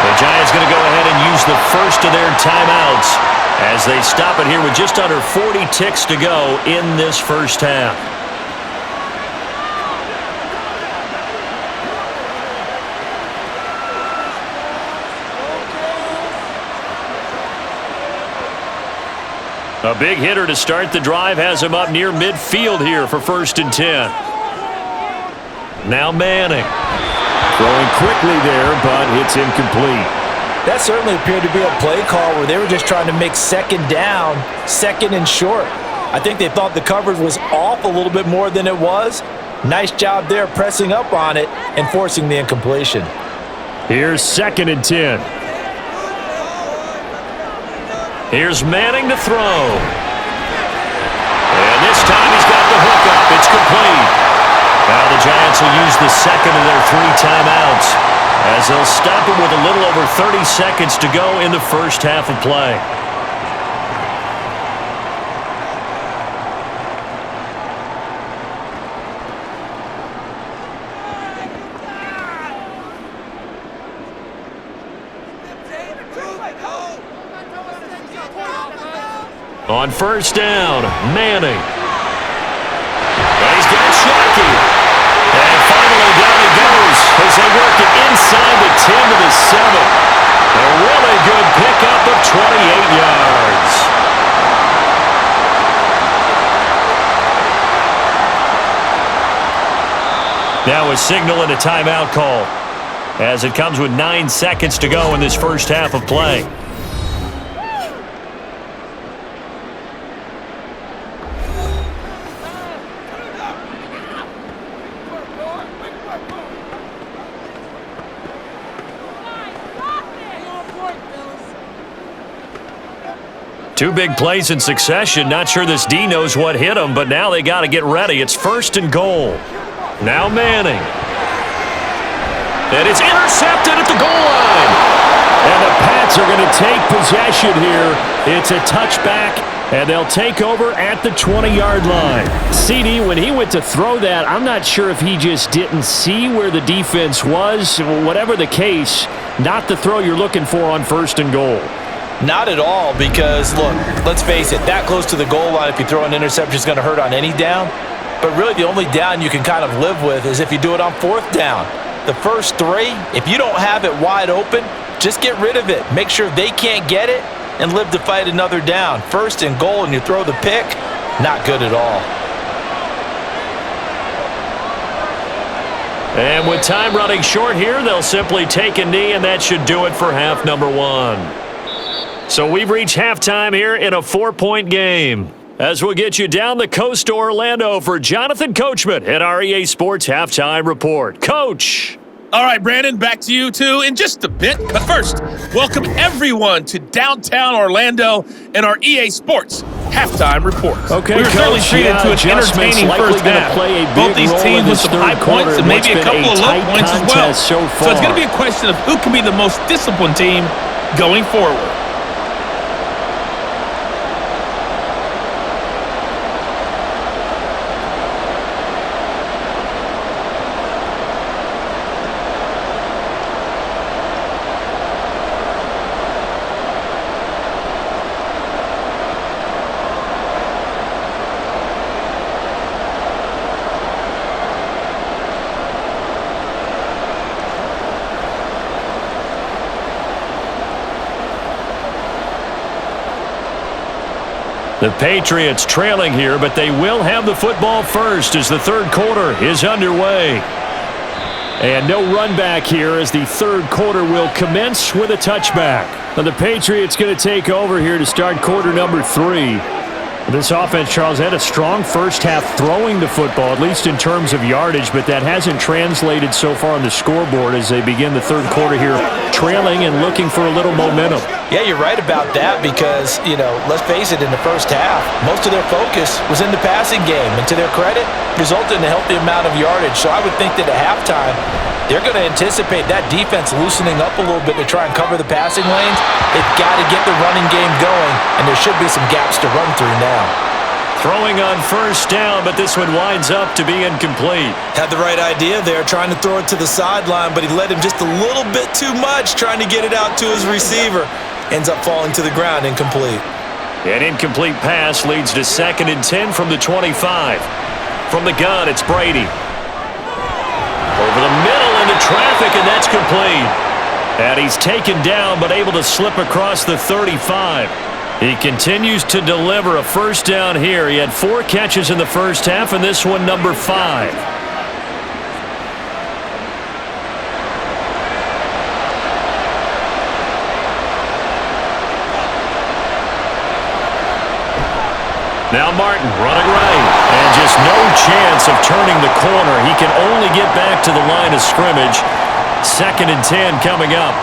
The Giants going to go ahead and use the first of their timeouts as they stop it here with just under 40 ticks to go in this first half. A big hitter to start the drive has him up near midfield here for 1st and 10. Now Manning. Throwing quickly there, but it's incomplete. That certainly appeared to be a play call where they were just trying to make 2nd down, 2nd and short. I think they thought the coverage was off a little bit more than it was. Nice job there pressing up on it and forcing the incompletion. Here's 2nd and 10. Here's Manning to throw. And this time he's got the hook up. It's complete. Now the Giants will use the second of their 3 timeouts as they'll stop it with a little over 30 seconds to go in the first half of play. On first down, Manning. And he's got Shockey. And finally down he goes as they work it inside the 10 to the 7. A really good pickup of 28 yards. Now a signal and a timeout call as it comes with 9 seconds to go in this first half of play. Two big plays in succession. Not sure this D knows what hit him, but now they got to get ready. It's first and goal. Now Manning. And it's intercepted at the goal line. And the Pats are going to take possession here. It's a touchback, and they'll take over at the 20-yard line. CD, when he went to throw that, I'm not sure if he just didn't see where the defense was. Whatever the case, not the throw you're looking for on first and goal. Not at all, because, look, let's face it, that close to the goal line, if you throw an interception, is going to hurt on any down. But really, the only down you can kind of live with is if you do it on fourth down. The first three, if you don't have it wide open, just get rid of it. Make sure they can't get it and live to fight another down. First and goal, and you throw the pick, not good at all. And with time running short here, they'll simply take a knee, and that should do it for half number one. So we've reached halftime here in a 4-point game. As we'll get you down the coast to Orlando for Jonathan Coachman at our EA Sports Halftime Report. Coach! All right, Brandon, back to you, too, in just a bit. But first, welcome everyone to downtown Orlando and our EA Sports Halftime Report. Okay, we were certainly treated to an entertaining first half. Both these teams with some high points and maybe a couple of low points as well. So it's going to be a question of who can be the most disciplined team going forward. The Patriots trailing here, but they will have the football first as the third quarter is underway. And no run back here as the third quarter will commence with a touchback. Now the Patriots going to take over here to start quarter number 3. This offense, Charles, had a strong first half throwing the football, at least in terms of yardage, but that hasn't translated so far on the scoreboard as they begin the third quarter here, trailing and looking for a little momentum. Yeah, you're right about that because, let's face it, in the first half, most of their focus was in the passing game, and to their credit, resulted in a healthy amount of yardage. So I would think that at halftime, they're going to anticipate that defense loosening up a little bit to try and cover the passing lanes. They've got to get the running game going, and there should be some gaps to run through now. Throwing on first down, but this one winds up to be incomplete. Had the right idea there, trying to throw it to the sideline, but he led him just a little bit too much, trying to get it out to his receiver. Ends up falling to the ground, incomplete. An incomplete pass leads to 2nd and 10 from the 25. From the gun, it's Brady. Over the middle into traffic, and that's complete. And he's taken down, but able to slip across the 35. He continues to deliver a first down here. He had 4 catches in the first half, and this one number 5. Now Martin running right, and just no chance of turning the corner. He can only get back to the line of scrimmage. 2nd and 10 coming up.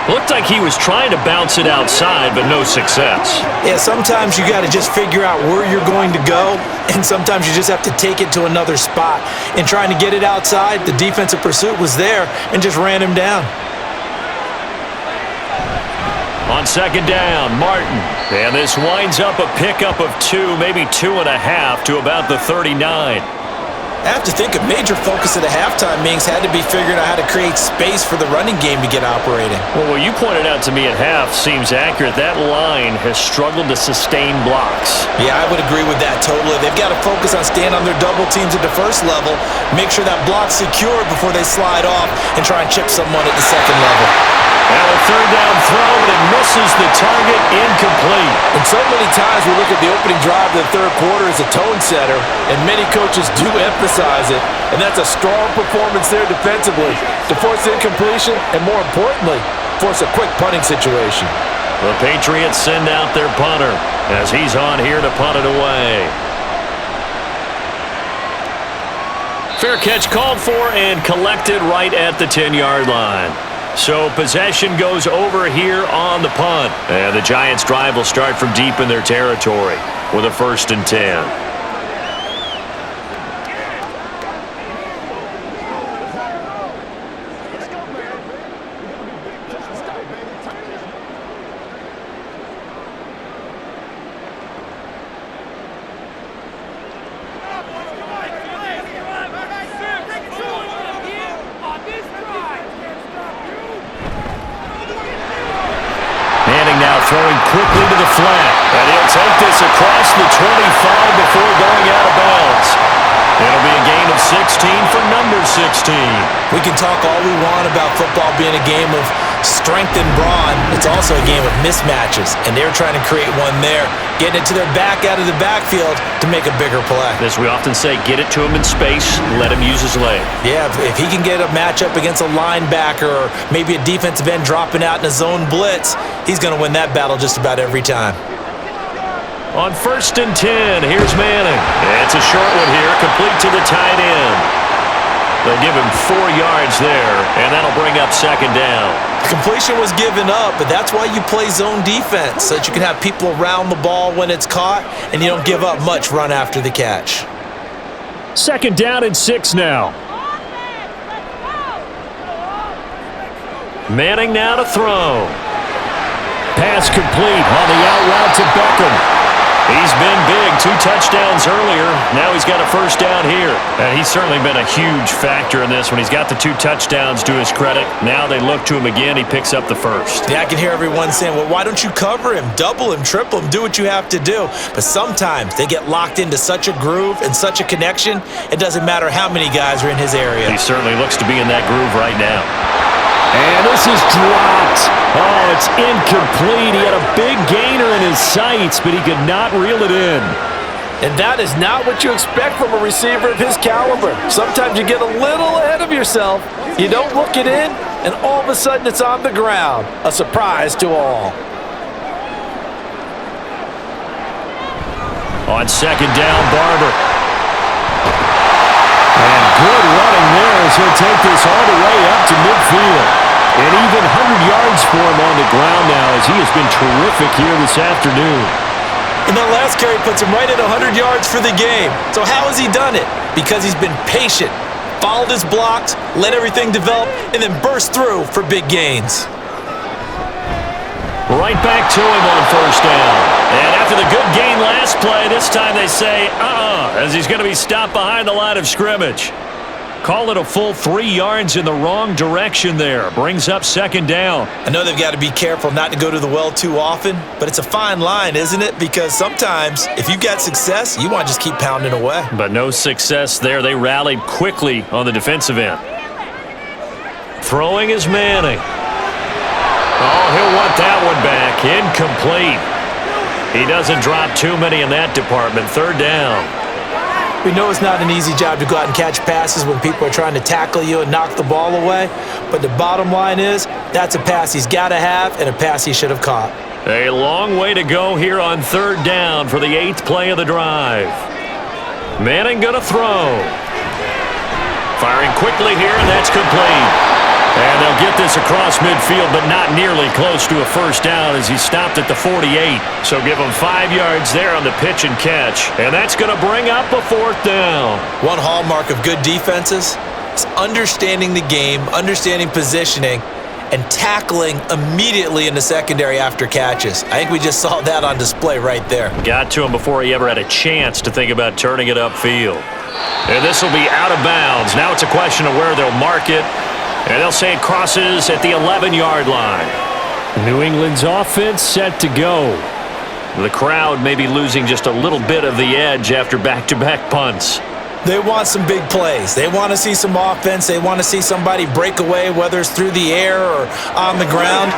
Looked like he was trying to bounce it outside, but no success. Yeah, sometimes you got to just figure out where you're going to go, and sometimes you just have to take it to another spot. In trying to get it outside, the defensive pursuit was there and just ran him down. On 2nd down, Martin. And this winds up a pickup of 2, maybe 2.5 to about the 39. I have to think a major focus at the halftime meetings had to be figuring out how to create space for the running game to get operating. Well, what you pointed out to me at half seems accurate. That line has struggled to sustain blocks. Yeah, I would agree with that totally. They've got to focus on staying on their double teams at the first level, make sure that block's secure before they slide off and try and chip someone at the second level. And a third down throw, but it misses the target, incomplete. And so many times we look at the opening drive of the third quarter as a tone setter, and many coaches do emphasize it. And that's a strong performance there defensively to force incompletion and, more importantly, force a quick punting situation. The Patriots send out their punter as he's on here to punt it away. Fair catch called for and collected right at the 10-yard line. So possession goes over here on the punt. And the Giants' drive will start from deep in their territory with a 1st and 10. Throwing quickly to the flat. And he'll take this across the 25 before going out of bounds. It'll be a gain of 16 for number 16. We can talk all we want about football being a game of strength and brawn. It's also a game of mismatches, and they're trying to create one there, getting it to their back out of the backfield to make a bigger play. As we often say, get it to him in space, let him use his leg. Yeah, if he can get a matchup against a linebacker or maybe a defensive end dropping out in a zone blitz, he's going to win that battle just about every time. On 1st and 10, here's Manning. It's a short one here, complete to the tight end. They'll give him 4 yards there, and that'll bring up 2nd down. Completion was given up, but that's why you play zone defense, so that you can have people around the ball when it's caught, and you don't give up much run after the catch. 2nd down and 6 now. Manning now to throw. Pass complete on the out route to Beckham. He's been big, 2 touchdowns earlier. Now he's got a 1st down here. And he's certainly been a huge factor in this when he's got the 2 touchdowns to his credit. Now they look to him again. He picks up the 1st. Yeah, I can hear everyone saying, well, why don't you cover him, double him, triple him, do what you have to do. But sometimes they get locked into such a groove and such a connection, it doesn't matter how many guys are in his area. He certainly looks to be in that groove right now. And this is dropped. Oh, it's incomplete. He had a big gainer in his sights, but he could not reel it in. And that is not what you expect from a receiver of his caliber. Sometimes you get a little ahead of yourself. You don't look it in, and all of a sudden it's on the ground. A surprise to all. On 2nd down, Barber. And good running there as he'll take this all the way up to midfield. And even 100 yards for him on the ground now as he has been terrific here this afternoon. And that last carry puts him right at 100 yards for the game. So how has he done it? Because he's been patient, followed his blocks, let everything develop, and then burst through for big gains. Right back to him on 1st down. And after the good gain last play, this time they say, as he's going to be stopped behind the line of scrimmage. Call it a full 3 yards in the wrong direction there. Brings up 2nd down. I know they've got to be careful not to go to the well too often, but it's a fine line, isn't it? Because sometimes if you've got success, you want to just keep pounding away. But no success there. They rallied quickly on the defensive end. Throwing is Manning. Oh, he'll want that one back. Incomplete. He doesn't drop too many in that department. 3rd down. We know it's not an easy job to go out and catch passes when people are trying to tackle you and knock the ball away. But the bottom line is, that's a pass he's got to have and a pass he should have caught. A long way to go here on 3rd down for the 8th play of the drive. Manning going to throw. Firing quickly here, and that's complete. And they'll get this across midfield, but not nearly close to a 1st down as he stopped at the 48. So give him 5 yards there on the pitch and catch. And that's going to bring up a 4th down. One hallmark of good defenses is understanding the game, understanding positioning, and tackling immediately in the secondary after catches. I think we just saw that on display right there. Got to him before he ever had a chance to think about turning it upfield. And this will be out of bounds. Now it's a question of where they'll mark it. And they'll say it crosses at the 11-yard line. New England's offense set to go. The crowd may be losing just a little bit of the edge after back-to-back punts. They want some big plays. They want to see some offense. They want to see somebody break away, whether it's through the air or on the ground.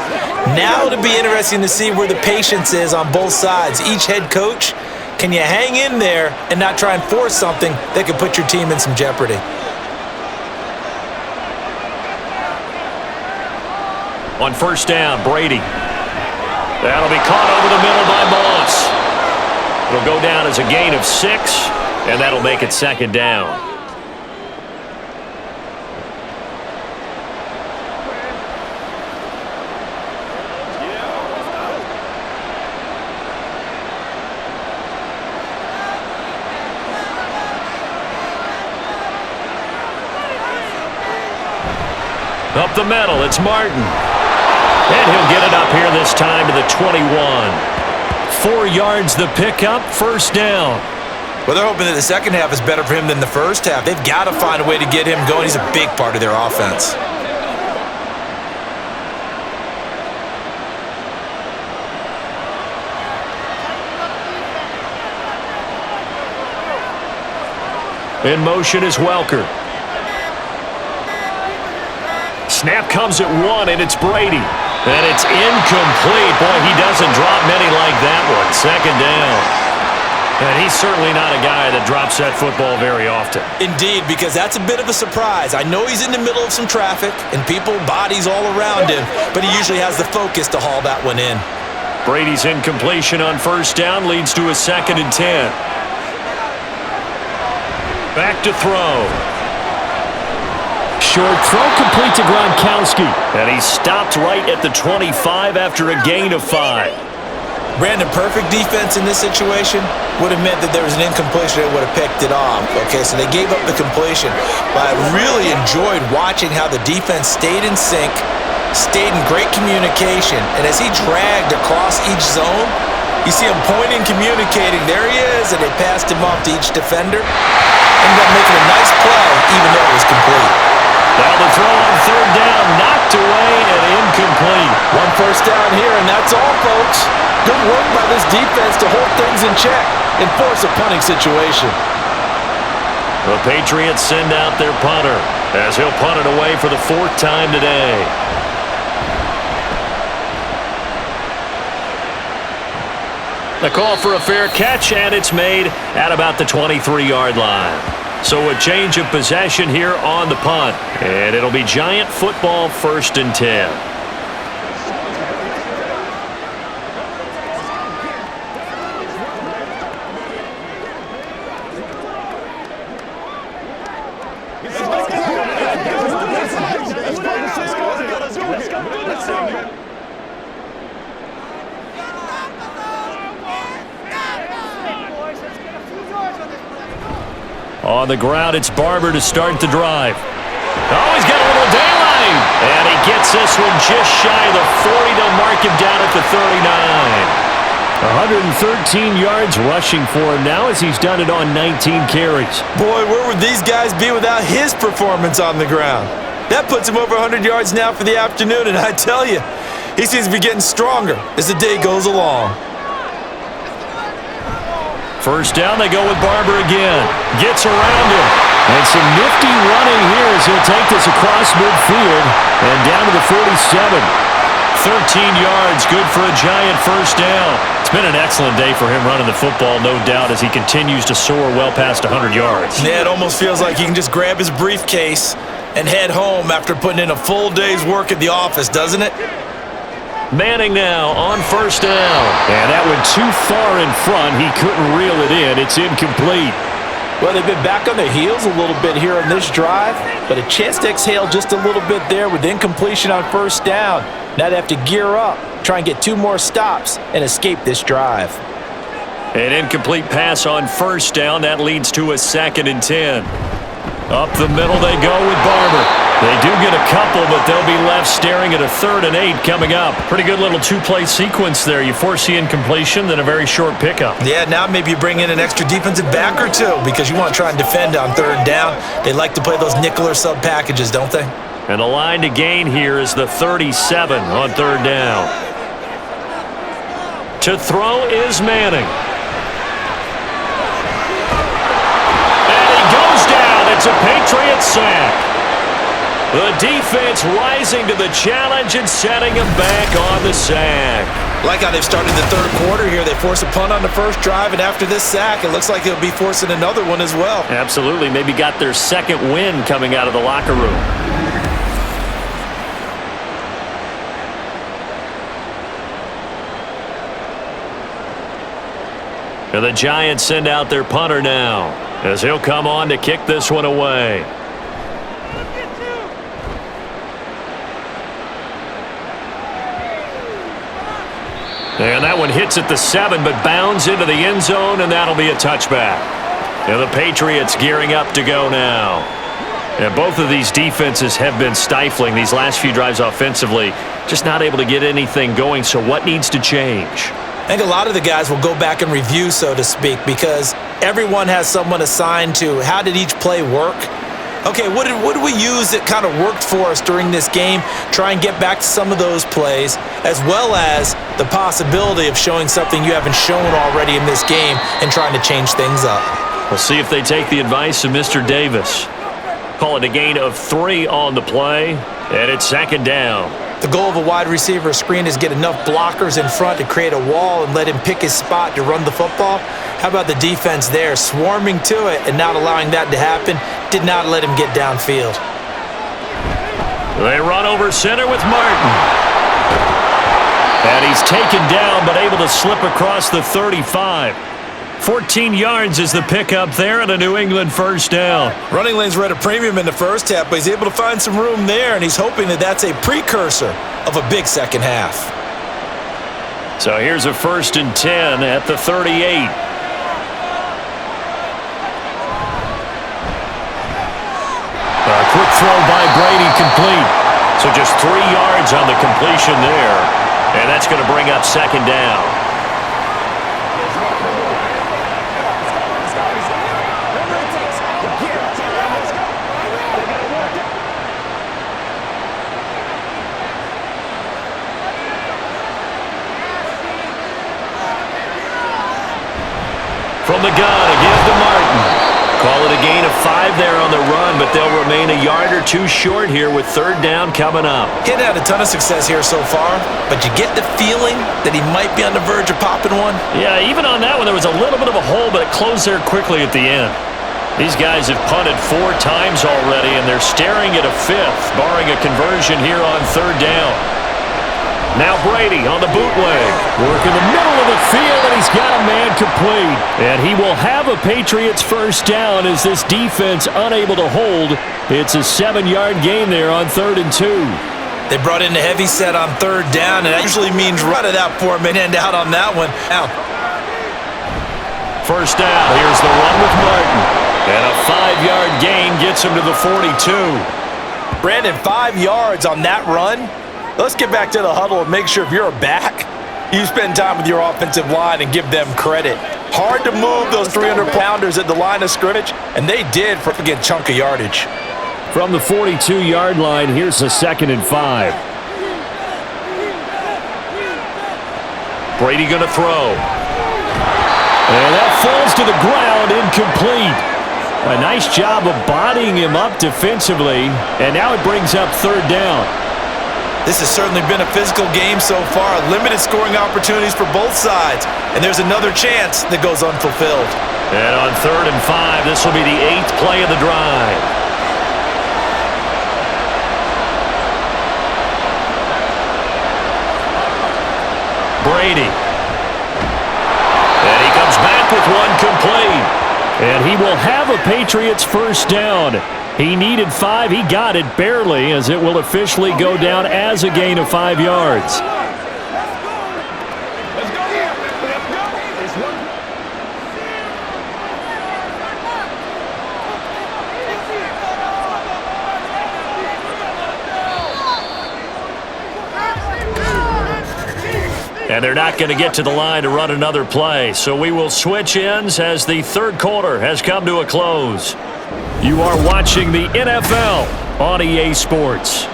Now it'll be interesting to see where the patience is on both sides. Each head coach, can you hang in there and not try and force something that could put your team in some jeopardy? On first down, Brady. That'll be caught over the middle by Moss. It'll go down as a gain of 6, and that'll make it second down. Up the middle, it's Martin. And he'll get it up here this time to the 21. 4 yards the pickup, first down. Well, they're hoping that the second half is better for him than the first half. They've got to find a way to get him going. He's a big part of their offense. In motion is Welker. Snap comes at 1, and it's Brady. And it's incomplete. Boy, he doesn't drop many like that one. Second down. And he's certainly not a guy that drops that football very often. Indeed, because that's a bit of a surprise. I know he's in the middle of some traffic and people, bodies all around him, but he usually has the focus to haul that one in. Brady's incompletion on first down leads to a 2nd and 10. Back to throw. Short throw complete to Gronkowski. And he stopped right at the 25 after a gain of 5. Brandon, perfect defense in this situation would have meant that there was an incompletion that would have picked it off. Okay, so they gave up the completion. But I really enjoyed watching how the defense stayed in sync, stayed in great communication. And as he dragged across each zone, you see him pointing, communicating. There he is, and they passed him off to each defender. Ended up making a nice play, even though it was complete. Now the throw on third down, knocked away and incomplete. 1 first down here, and that's all, folks. Good work by this defense to hold things in check and force a punting situation. The Patriots send out their punter as he'll punt it away for the 4th time today. The call for a fair catch, and it's made at about the 23-yard line. So a change of possession here on the punt. And it'll be Giant football, 1st and 10. On the ground, it's Barber to start the drive. Oh, he's got a little daylight. And he gets this one just shy of the 40. They'll mark him down at the 39. 113 yards rushing for him now as he's done it on 19 carries. Boy, where would these guys be without his performance on the ground? That puts him over 100 yards now for the afternoon, and I tell you, he seems to be getting stronger as the day goes along. First down, they go with Barber again. Gets around him. And some nifty running here as he'll take this across midfield and down to the 47. 13 yards, good for a Giant first down. It's been an excellent day for him running the football, no doubt, as he continues to soar well past 100 yards. Yeah, it almost feels like he can just grab his briefcase and head home after putting in a full day's work at the office, doesn't it? Manning now on first down. And that went too far in front. He couldn't reel it in. It's incomplete. Well, they've been back on their heels a little bit here on this drive, but a chance to exhale just a little bit there with incompletion on first down. Now they have to gear up, try and get 2 more stops, and escape this drive. An incomplete pass on first down. That leads to a 2nd and 10. Up the middle they go with Barber. They do get a couple, but they'll be left staring at a 3rd and 8 coming up. Pretty good little two-play sequence there. You force the incompletion, then a very short pickup. Yeah, now maybe you bring in an extra defensive back or two because you want to try and defend on 3rd down. They like to play those nickel or sub packages, don't they? And the line to gain here is the 37 on 3rd down. To throw is Manning. And he goes down. It's a Patriots sack. The defense rising to the challenge and setting him back on the sack. Like how they've started the 3rd quarter here. They force a punt on the first drive, and after this sack, it looks like they'll be forcing another one as well. Absolutely. Maybe got their 2nd win coming out of the locker room. And the Giants send out their punter now, as he'll come on to kick this one away. And that one hits at the 7, but bounds into the end zone, and that'll be a touchback. And the Patriots gearing up to go now. And both of these defenses have been stifling these last few drives offensively. Just not able to get anything going, so what needs to change? I think a lot of the guys will go back and review, so to speak, because everyone has someone assigned to how did each play work. Okay, what did we use that kind of worked for us during this game? Try and get back to some of those plays, as well as the possibility of showing something you haven't shown already in this game and trying to change things up. We'll see if they take the advice of Mr. Davis. Call it a gain of 3 on the play, and it's 2nd down. The goal of a wide receiver screen is get enough blockers in front to create a wall and let him pick his spot to run the football. How about the defense there, swarming to it and not allowing that to happen? Did not let him get downfield. They run over center with Martin. And he's taken down, but able to slip across the 35. 14 yards is the pickup there, and a New England 1st down. Running lanes were at a premium in the first half, but he's able to find some room there, and he's hoping that that's a precursor of a big second half. So here's a 1st and 10 at the 38. A quick throw by Brady complete. So just 3 yards on the completion there, and that's going to bring up 2nd down. From the gun, again to Martin. Call it a gain of 5 there on the run, but they'll remain a yard or 2 short here with 3rd down coming up. He hadn't had a ton of success here so far, but you get the feeling that he might be on the verge of popping one. Yeah, even on that one, there was a little bit of a hole, but it closed there quickly at the end. These guys have punted 4 times already, and they're staring at a 5th, barring a conversion here on 3rd down. Now Brady on the bootleg. Work in the middle of the field, and he's got a man complete. And he will have a Patriots 1st down as this defense unable to hold. It's a 7-yard gain there on 3rd and 2. They brought in the heavy set on 3rd down, and that usually means right at that point, and end out on that one. Now, 1st down. Here's the run with Martin. And a 5-yard gain gets him to the 42. Brandon, 5 yards on that run. Let's get back to the huddle and make sure if you're a back, you spend time with your offensive line and give them credit. Hard to move those 300-pounders at the line of scrimmage, and they did for a good chunk of yardage. From the 42-yard line, here's a 2nd and 5. Brady going to throw. And that falls to the ground, incomplete. A nice job of bodying him up defensively, and now it brings up 3rd down. This has certainly been a physical game so far. Limited scoring opportunities for both sides. And there's another chance that goes unfulfilled. And on 3rd and 5, this will be the 8th play of the drive. Brady. And he comes back with one complete. And he will have a Patriots 1st down. He needed 5. He got it barely, as it will officially go down as a gain of 5 yards. And they're not going to get to the line to run another play. So we will switch ends as the third quarter has come to a close. You are watching the NFL on EA Sports.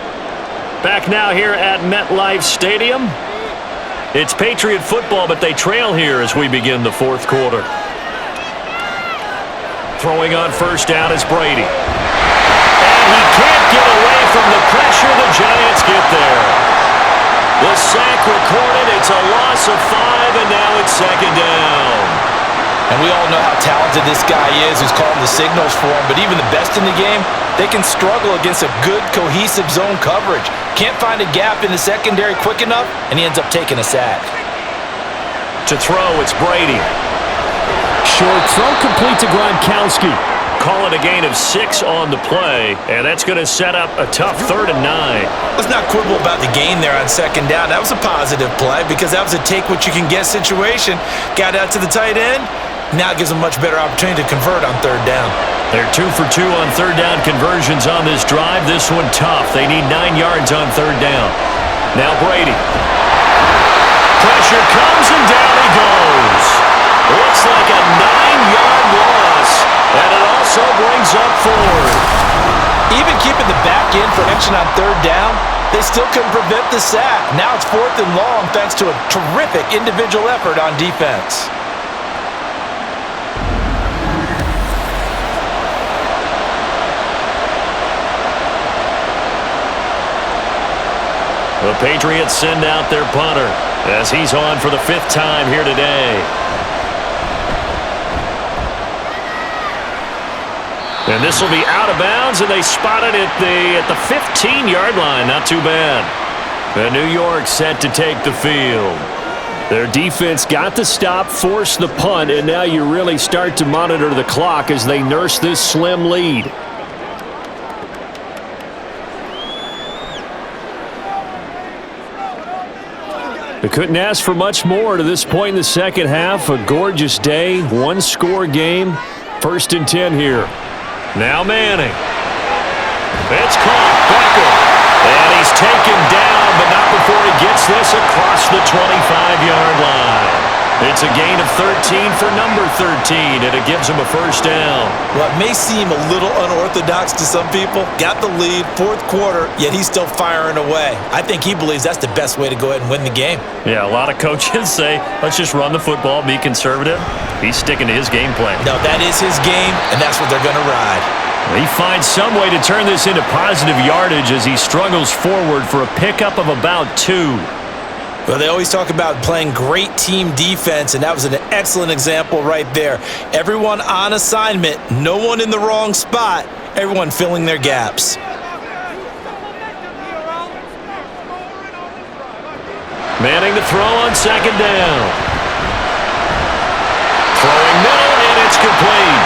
Back now here at MetLife Stadium. It's Patriot football, but they trail here as we begin the fourth quarter. Throwing on first down is Brady. And he can't get away from the pressure. The Giants get there. The sack recorded. It's a loss of 5, and now it's second down. And we all know how talented this guy is who's calling the signals for him, but even the best in the game, they can struggle against a good, cohesive zone coverage. Can't find a gap in the secondary quick enough, and he ends up taking a sack. To throw, it's Brady. Short throw complete to Gronkowski. Call it a gain of 6 on the play, and that's going to set up a tough 3rd and 9. Let's not quibble about the gain there on second down. That was a positive play because that was a take-what-you-can-get situation. Got out to the tight end. Now it gives them a much better opportunity to convert on 3rd down. They're 2 for 2 on 3rd down conversions on this drive. This one tough. They need 9 yards on 3rd down. Now Brady. Pressure comes and down he goes. Looks like a 9-yard loss, and it also brings up 4. Even keeping the back end for action on 3rd down, they still couldn't prevent the sack. Now it's 4th and long thanks to a terrific individual effort on defense. The Patriots send out their punter as he's on for the 5th time here today. And this will be out of bounds, and they spot it at the 15-yard line. Not too bad. And New York set to take the field. Their defense got the stop, forced the punt, and now you really start to monitor the clock as they nurse this slim lead. They couldn't ask for much more to this point in the second half. A gorgeous day, one-score game. 1st and 10 here. Now Manning. It's caught. Becker. And he's taken down, but not before he gets this across the 25-yard line. It's a gain of 13 for number 13, and it gives him a 1st down. Well, it may seem a little unorthodox to some people. Got the lead, 4th quarter, yet he's still firing away. I think he believes that's the best way to go ahead and win the game. Yeah, a lot of coaches say, let's just run the football, be conservative. He's sticking to his game plan. No, that is his game, and that's what they're going to ride. He finds some way to turn this into positive yardage as he struggles forward for a pickup of about 2. Well, they always talk about playing great team defense, and that was an excellent example right there. Everyone on assignment, no one in the wrong spot, everyone filling their gaps. Manning to throw on 2nd down. Throwing middle, and it's complete.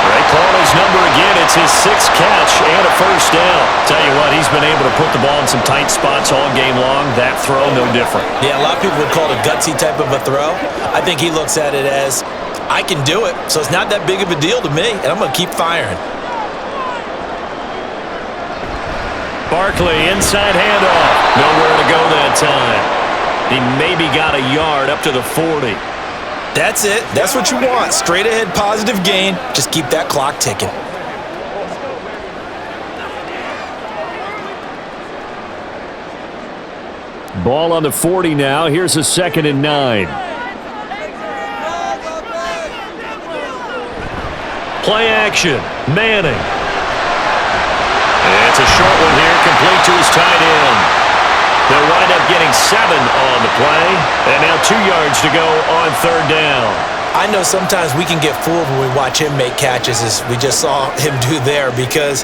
They call his number again. It's his 6th catch and a 1st down. Tell you what, he's been able to put the ball in some tight spots all game long. That throw, no different. Yeah, a lot of people would call it a gutsy type of a throw. I think he looks at it as, I can do it, so it's not that big of a deal to me, and I'm going to keep firing. Barkley, inside handoff. Nowhere to go that time. He maybe got a yard up to the 40. That's it. That's what you want. Straight ahead, positive gain. Just keep that clock ticking. Ball on the 40 now. Here's a 2nd and 9. Play action. Manning. It's a short one here, complete to his tight end. They'll wind up getting 7 on the play, and now 2 yards to go on 3rd down. I know sometimes we can get fooled when we watch him make catches, as we just saw him do there, because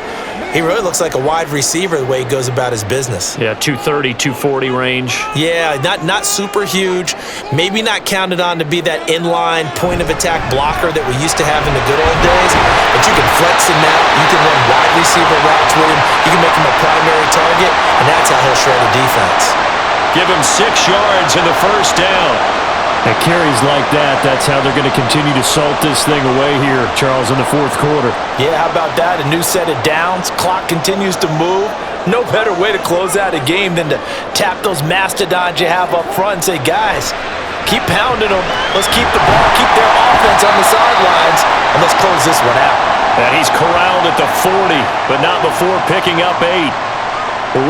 he really looks like a wide receiver the way he goes about his business. Yeah, 230, 240 range. Yeah, not super huge. Maybe not counted on to be that inline point-of-attack blocker that we used to have in the good old days, but you can flex him out. You can run wide receiver routes with him. You can make him a primary target, and that's how he'll shred a defense. Give him 6 yards in the 1st down. At carries like that, that's how they're going to continue to salt this thing away here, Charles, in the 4th quarter. Yeah, how about that? A new set of downs. Clock continues to move. No better way to close out a game than to tap those mastodons you have up front and say, guys, keep pounding them. Let's keep the ball, keep their offense on the sidelines, and let's close this one out. And he's corralled at the 40, but not before picking up 8.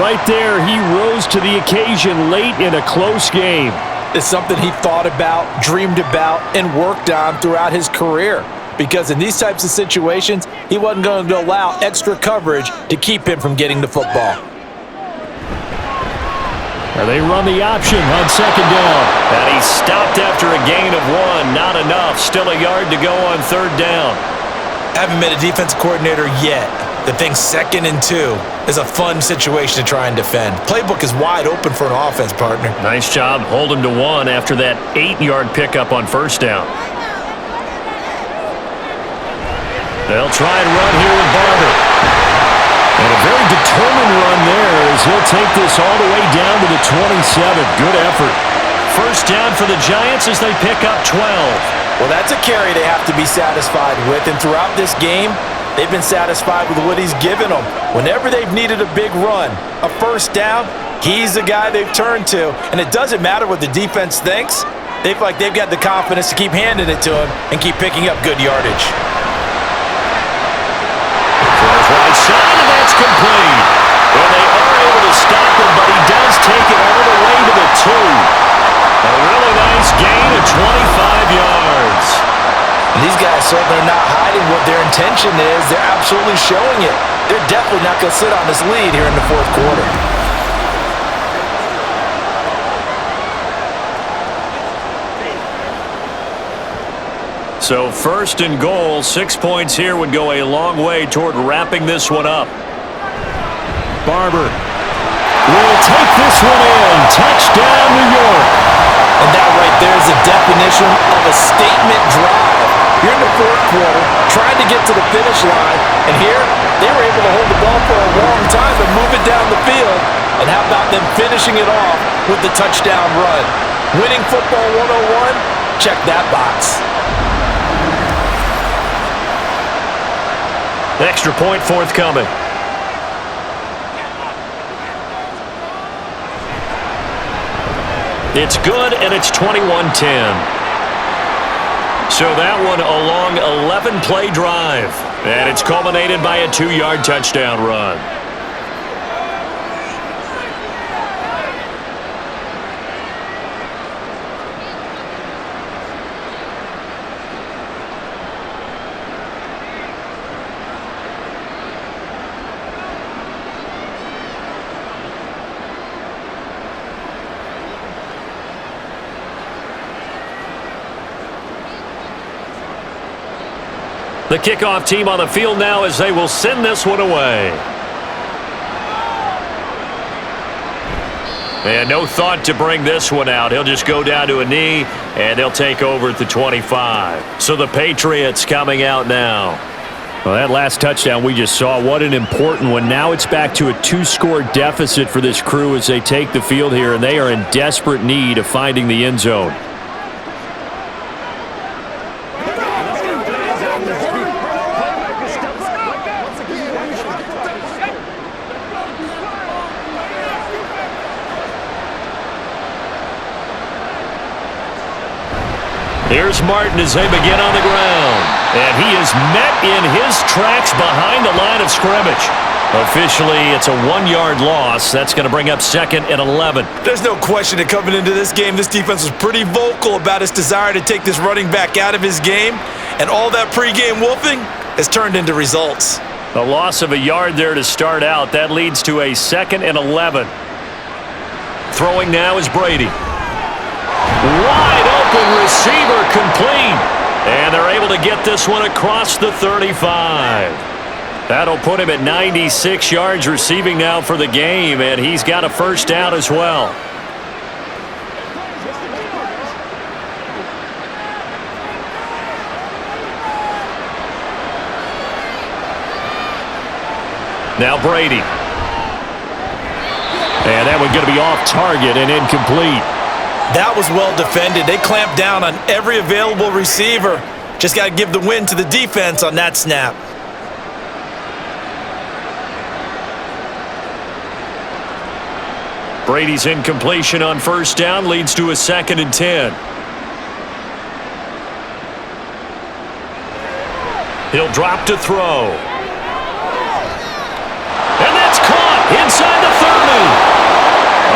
Right there, he rose to the occasion late in a close game. It's something he thought about, dreamed about, and worked on throughout his career. Because in these types of situations, he wasn't going to allow extra coverage to keep him from getting the football. They run the option on second down. And he stopped after a gain of 1. Not enough. Still a yard to go on third down. Haven't met a defense coordinator yet that thinks 2nd and 2 is a fun situation to try and defend. Playbook is wide open for an offense, partner. Nice job. Hold him to 1 after that 8-yard pickup on first down. They'll try and run here with Barber. And a very determined run there as he'll take this all the way down to the 27. Good effort. First down for the Giants as they pick up 12. Well, that's a carry they have to be satisfied with. And throughout this game, they've been satisfied with what he's given them. Whenever they've needed a big run, a first down, he's the guy they've turned to. And it doesn't matter what the defense thinks. They feel like they've got the confidence to keep handing it to him and keep picking up good yardage. Right side, and that's complete. Well, they are able to stop him, but he does take it all the way to the 2. A really nice gain of 25 yards. And these guys certainly are not hiding what their intention is. They're absolutely showing it. They're definitely not going to sit on this lead here in the fourth quarter. So first and goal, 6 points here would go a long way toward wrapping this one up. Barber will take this one in. Touchdown, New York. And that right there is the definition of a statement drive. You're in the fourth quarter, trying to get to the finish line, and here they were able to hold the ball for a long time and move it down the field. And how about them finishing it off with the touchdown run? Winning football 101? Check that box. Extra point forthcoming. It's good, and it's 21-10. So that one a long 11-play drive. And it's culminated by a 2-yard touchdown run. The kickoff team on the field now as they will send this one away. And no thought to bring this one out. He'll just go down to a knee, and they'll take over at the 25. So the Patriots coming out now. Well, that last touchdown we just saw, what an important one. Now it's back to a 2-score deficit for this crew as they take the field here, and they are in desperate need of finding the end zone. Here's Martin as they begin on the ground. And he is met in his tracks behind the line of scrimmage. Officially, it's a 1-yard loss. That's going to bring up 2nd and 11. There's no question that coming into this game, this defense was pretty vocal about its desire to take this running back out of his game. And all that pregame wolfing has turned into results. A loss of a yard there to start out. That leads to a 2nd and 11. Throwing now is Brady. Wide open receiver complete. And they're able to get this one across the 35. That'll put him at 96 yards receiving now for the game, and he's got a first down as well. Now Brady. And that one's going to be off target and incomplete. That was well defended. They clamped down on every available receiver. Just got to give the win to the defense on that snap. Brady's incompletion on first down leads to a 2nd and 10. He'll drop to throw. And that's caught inside the 30.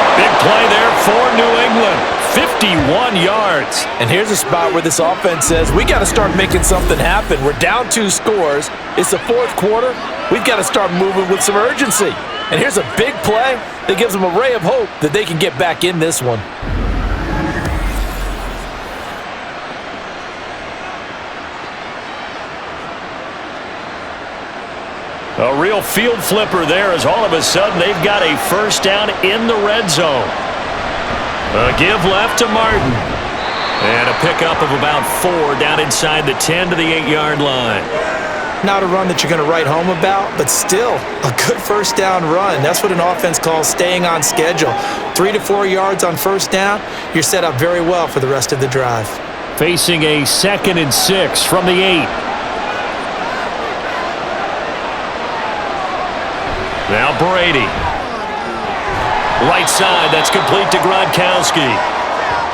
A big play there for New England. 51 yards. And here's a spot where this offense says, we got to start making something happen. We're down 2 scores. It's the 4th quarter. We've got to start moving with some urgency. And here's a big play that gives them a ray of hope that they can get back in this one. A real field flipper there as all of a sudden they've got a first down in the red zone. A give left to Martin. And a pickup of about 4 down inside the 10 to the 8-yard line. Not a run that you're going to write home about, but still a good first down run. That's what an offense calls staying on schedule. 3 to 4 yards on first down, you're set up very well for the rest of the drive. Facing a 2nd and 6 from the 8. Now Brady. Right side, that's complete to Gronkowski.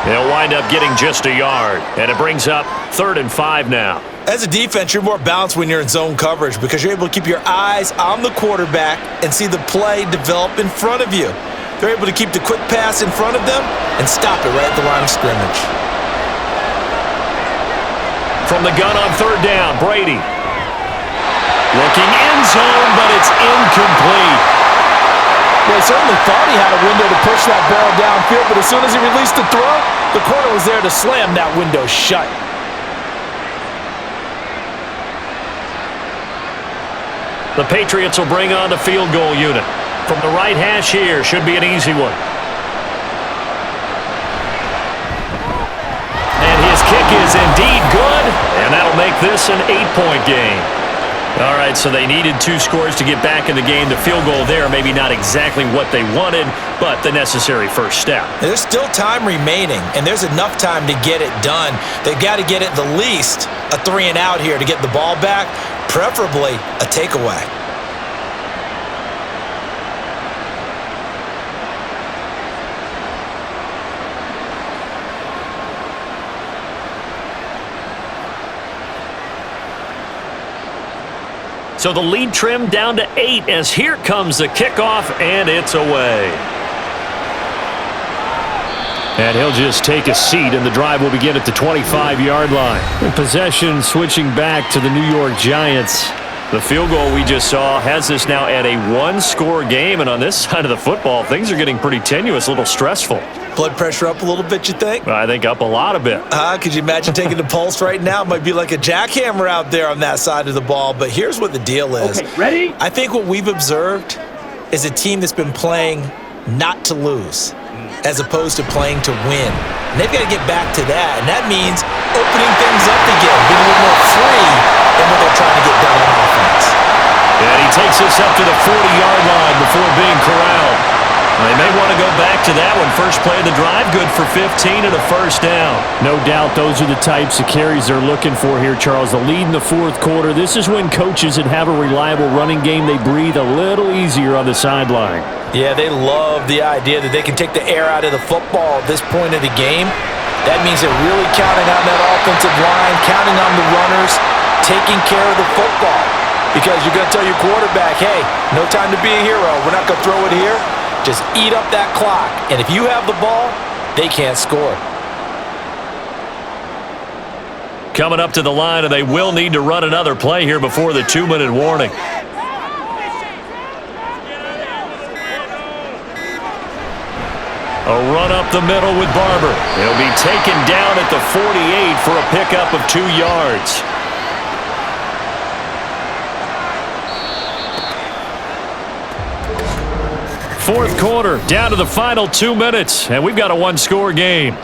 They'll wind up getting just a yard, and it brings up 3rd and 5 now. As a defense, you're more balanced when you're in zone coverage because you're able to keep your eyes on the quarterback and see the play develop in front of you. They're able to keep the quick pass in front of them and stop it right at the line of scrimmage. From the gun on 3rd down, Brady. Looking end zone, but it's incomplete. Well, he certainly thought he had a window to push that ball downfield, but as soon as he released the throw, the corner was there to slam that window shut. The Patriots will bring on the field goal unit. From the right hash here, should be an easy one. And his kick is indeed good, and that'll make this an 8-point game. All right, so they needed 2 scores to get back in the game. The field goal there, maybe not exactly what they wanted, but the necessary first step. There's still time remaining, and there's enough time to get it done. They've got to get at the least a 3 and out here to get the ball back, preferably a takeaway. So the lead trimmed down to 8 as here comes the kickoff, and it's away. And he'll just take a seat, and the drive will begin at the 25-yard line. Possession switching back to the New York Giants. The field goal we just saw has us now at a 1-score game, and on this side of the football, things are getting pretty tenuous, a little stressful. Blood pressure up a little bit, you think? I think up a lot a bit. Could you imagine taking the pulse right now? It might be like a jackhammer out there on that side of the ball, but here's what the deal is. Okay, ready? I think what we've observed is a team that's been playing not to lose as opposed to playing to win. And they've got to get back to that, and that means opening things up again, being a little more free than what they're trying to get done on offense. And he takes us up to the 40-yard line before being corralled. They may want to go back to that one. First play of the drive, good for 15 and a first down. No doubt those are the types of carries they're looking for here, Charles. The lead in the 4th quarter. This is when coaches that have a reliable running game, they breathe a little easier on the sideline. Yeah, they love the idea that they can take the air out of the football at this point of the game. That means they're really counting on that offensive line, counting on the runners, taking care of the football. Because you're going to tell your quarterback, hey, no time to be a hero. We're not going to throw it here. Just eat up that clock. And if you have the ball, they can't score. Coming up to the line, and they will need to run another play here before the 2-minute warning. A run up the middle with Barber. He'll be taken down at the 48 for a pickup of 2 yards. Fourth quarter, down to the final 2 minutes, and we've got a 1-score game.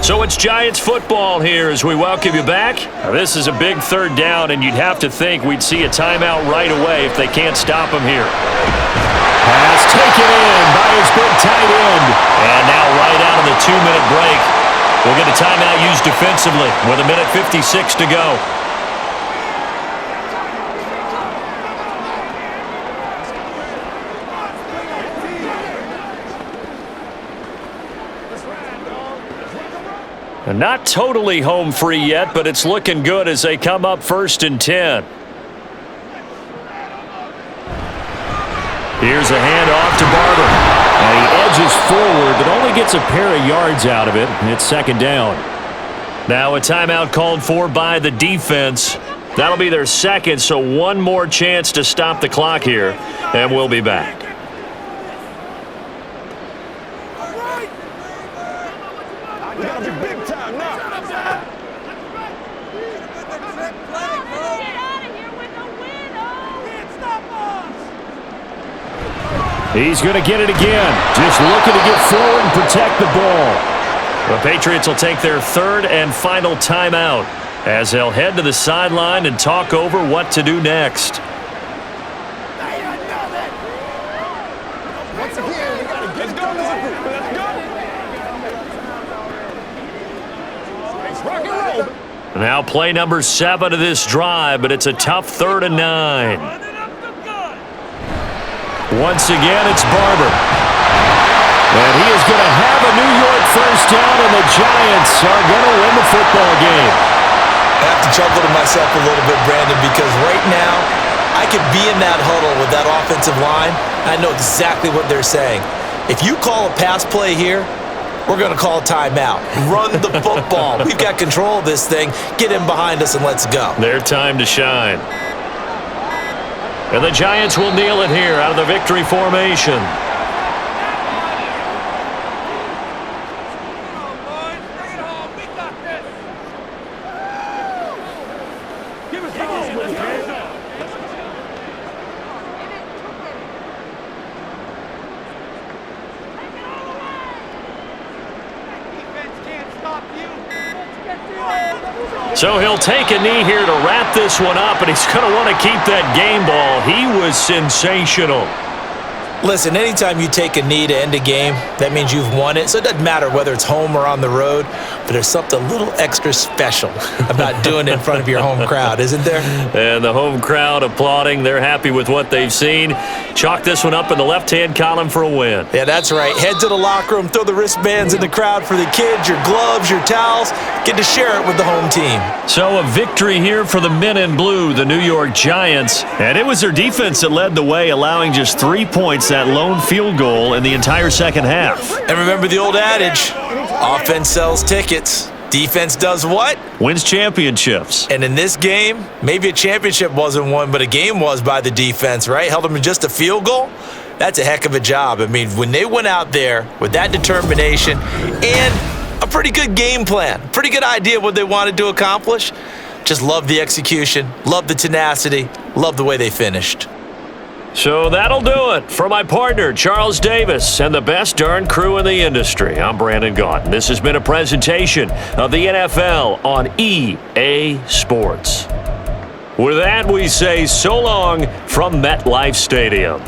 So it's Giants football here as we welcome you back. Now, this is a big 3rd down, and you'd have to think we'd see a timeout right away if they can't stop him here. Pass taken in by his big tight end. And now right out of the 2-minute break, we'll get a timeout used defensively with 1:56 to go. And not totally home free yet, but it's looking good as they come up 1st and 10. Here's a handoff to Barber. And he edges forward, but only gets a pair of yards out of it. And it's 2nd down. Now a timeout called for by the defense. That'll be their 2nd, so one more chance to stop the clock here. And we'll be back. He's going to get it again. Just looking to get forward and protect the ball. The Patriots will take their 3rd and final timeout as they'll head to the sideline and talk over what to do next. Now play number 7 of this drive, but it's a tough 3rd and 9. Once again, it's Barber. And he is going to have a New York 1st down, and the Giants are going to win the football game. I have to chuckle to myself a little bit, Brandon, because right now I could be in that huddle with that offensive line. I know exactly what they're saying. If you call a pass play here, we're going to call a timeout. Run the football. We've got control of this thing. Get in behind us and let's go. Their time to shine. And the Giants will kneel it here out of the victory formation. So he'll take a knee here to wrap this one up, and he's going to want to keep that game ball. He was sensational. Listen, anytime you take a knee to end a game, that means you've won it. So it doesn't matter whether it's home or on the road, but there's something a little extra special about doing it in front of your home crowd, isn't there? And the home crowd applauding. They're happy with what they've seen. Chalk this one up in the left-hand column for a win. Yeah, that's right. Head to the locker room, throw the wristbands in the crowd for the kids, your gloves, your towels. Get to share it with the home team. So a victory here for the men in blue, the New York Giants. And it was their defense that led the way, allowing just 3 points, that lone field goal in the entire second half. And remember the old adage, offense sells tickets. Defense does what? Wins championships. And in this game, maybe a championship wasn't won, but a game was by the defense, right? Held them to just a field goal. That's a heck of a job. I mean, when they went out there with that determination and a pretty good game plan, pretty good idea of what they wanted to accomplish, just love the execution, love the tenacity, love the way they finished. So that'll do it for my partner, Charles Davis, and the best darn crew in the industry. I'm Brandon Gaughan. This has been a presentation of the NFL on EA Sports. With that, we say so long from MetLife Stadium.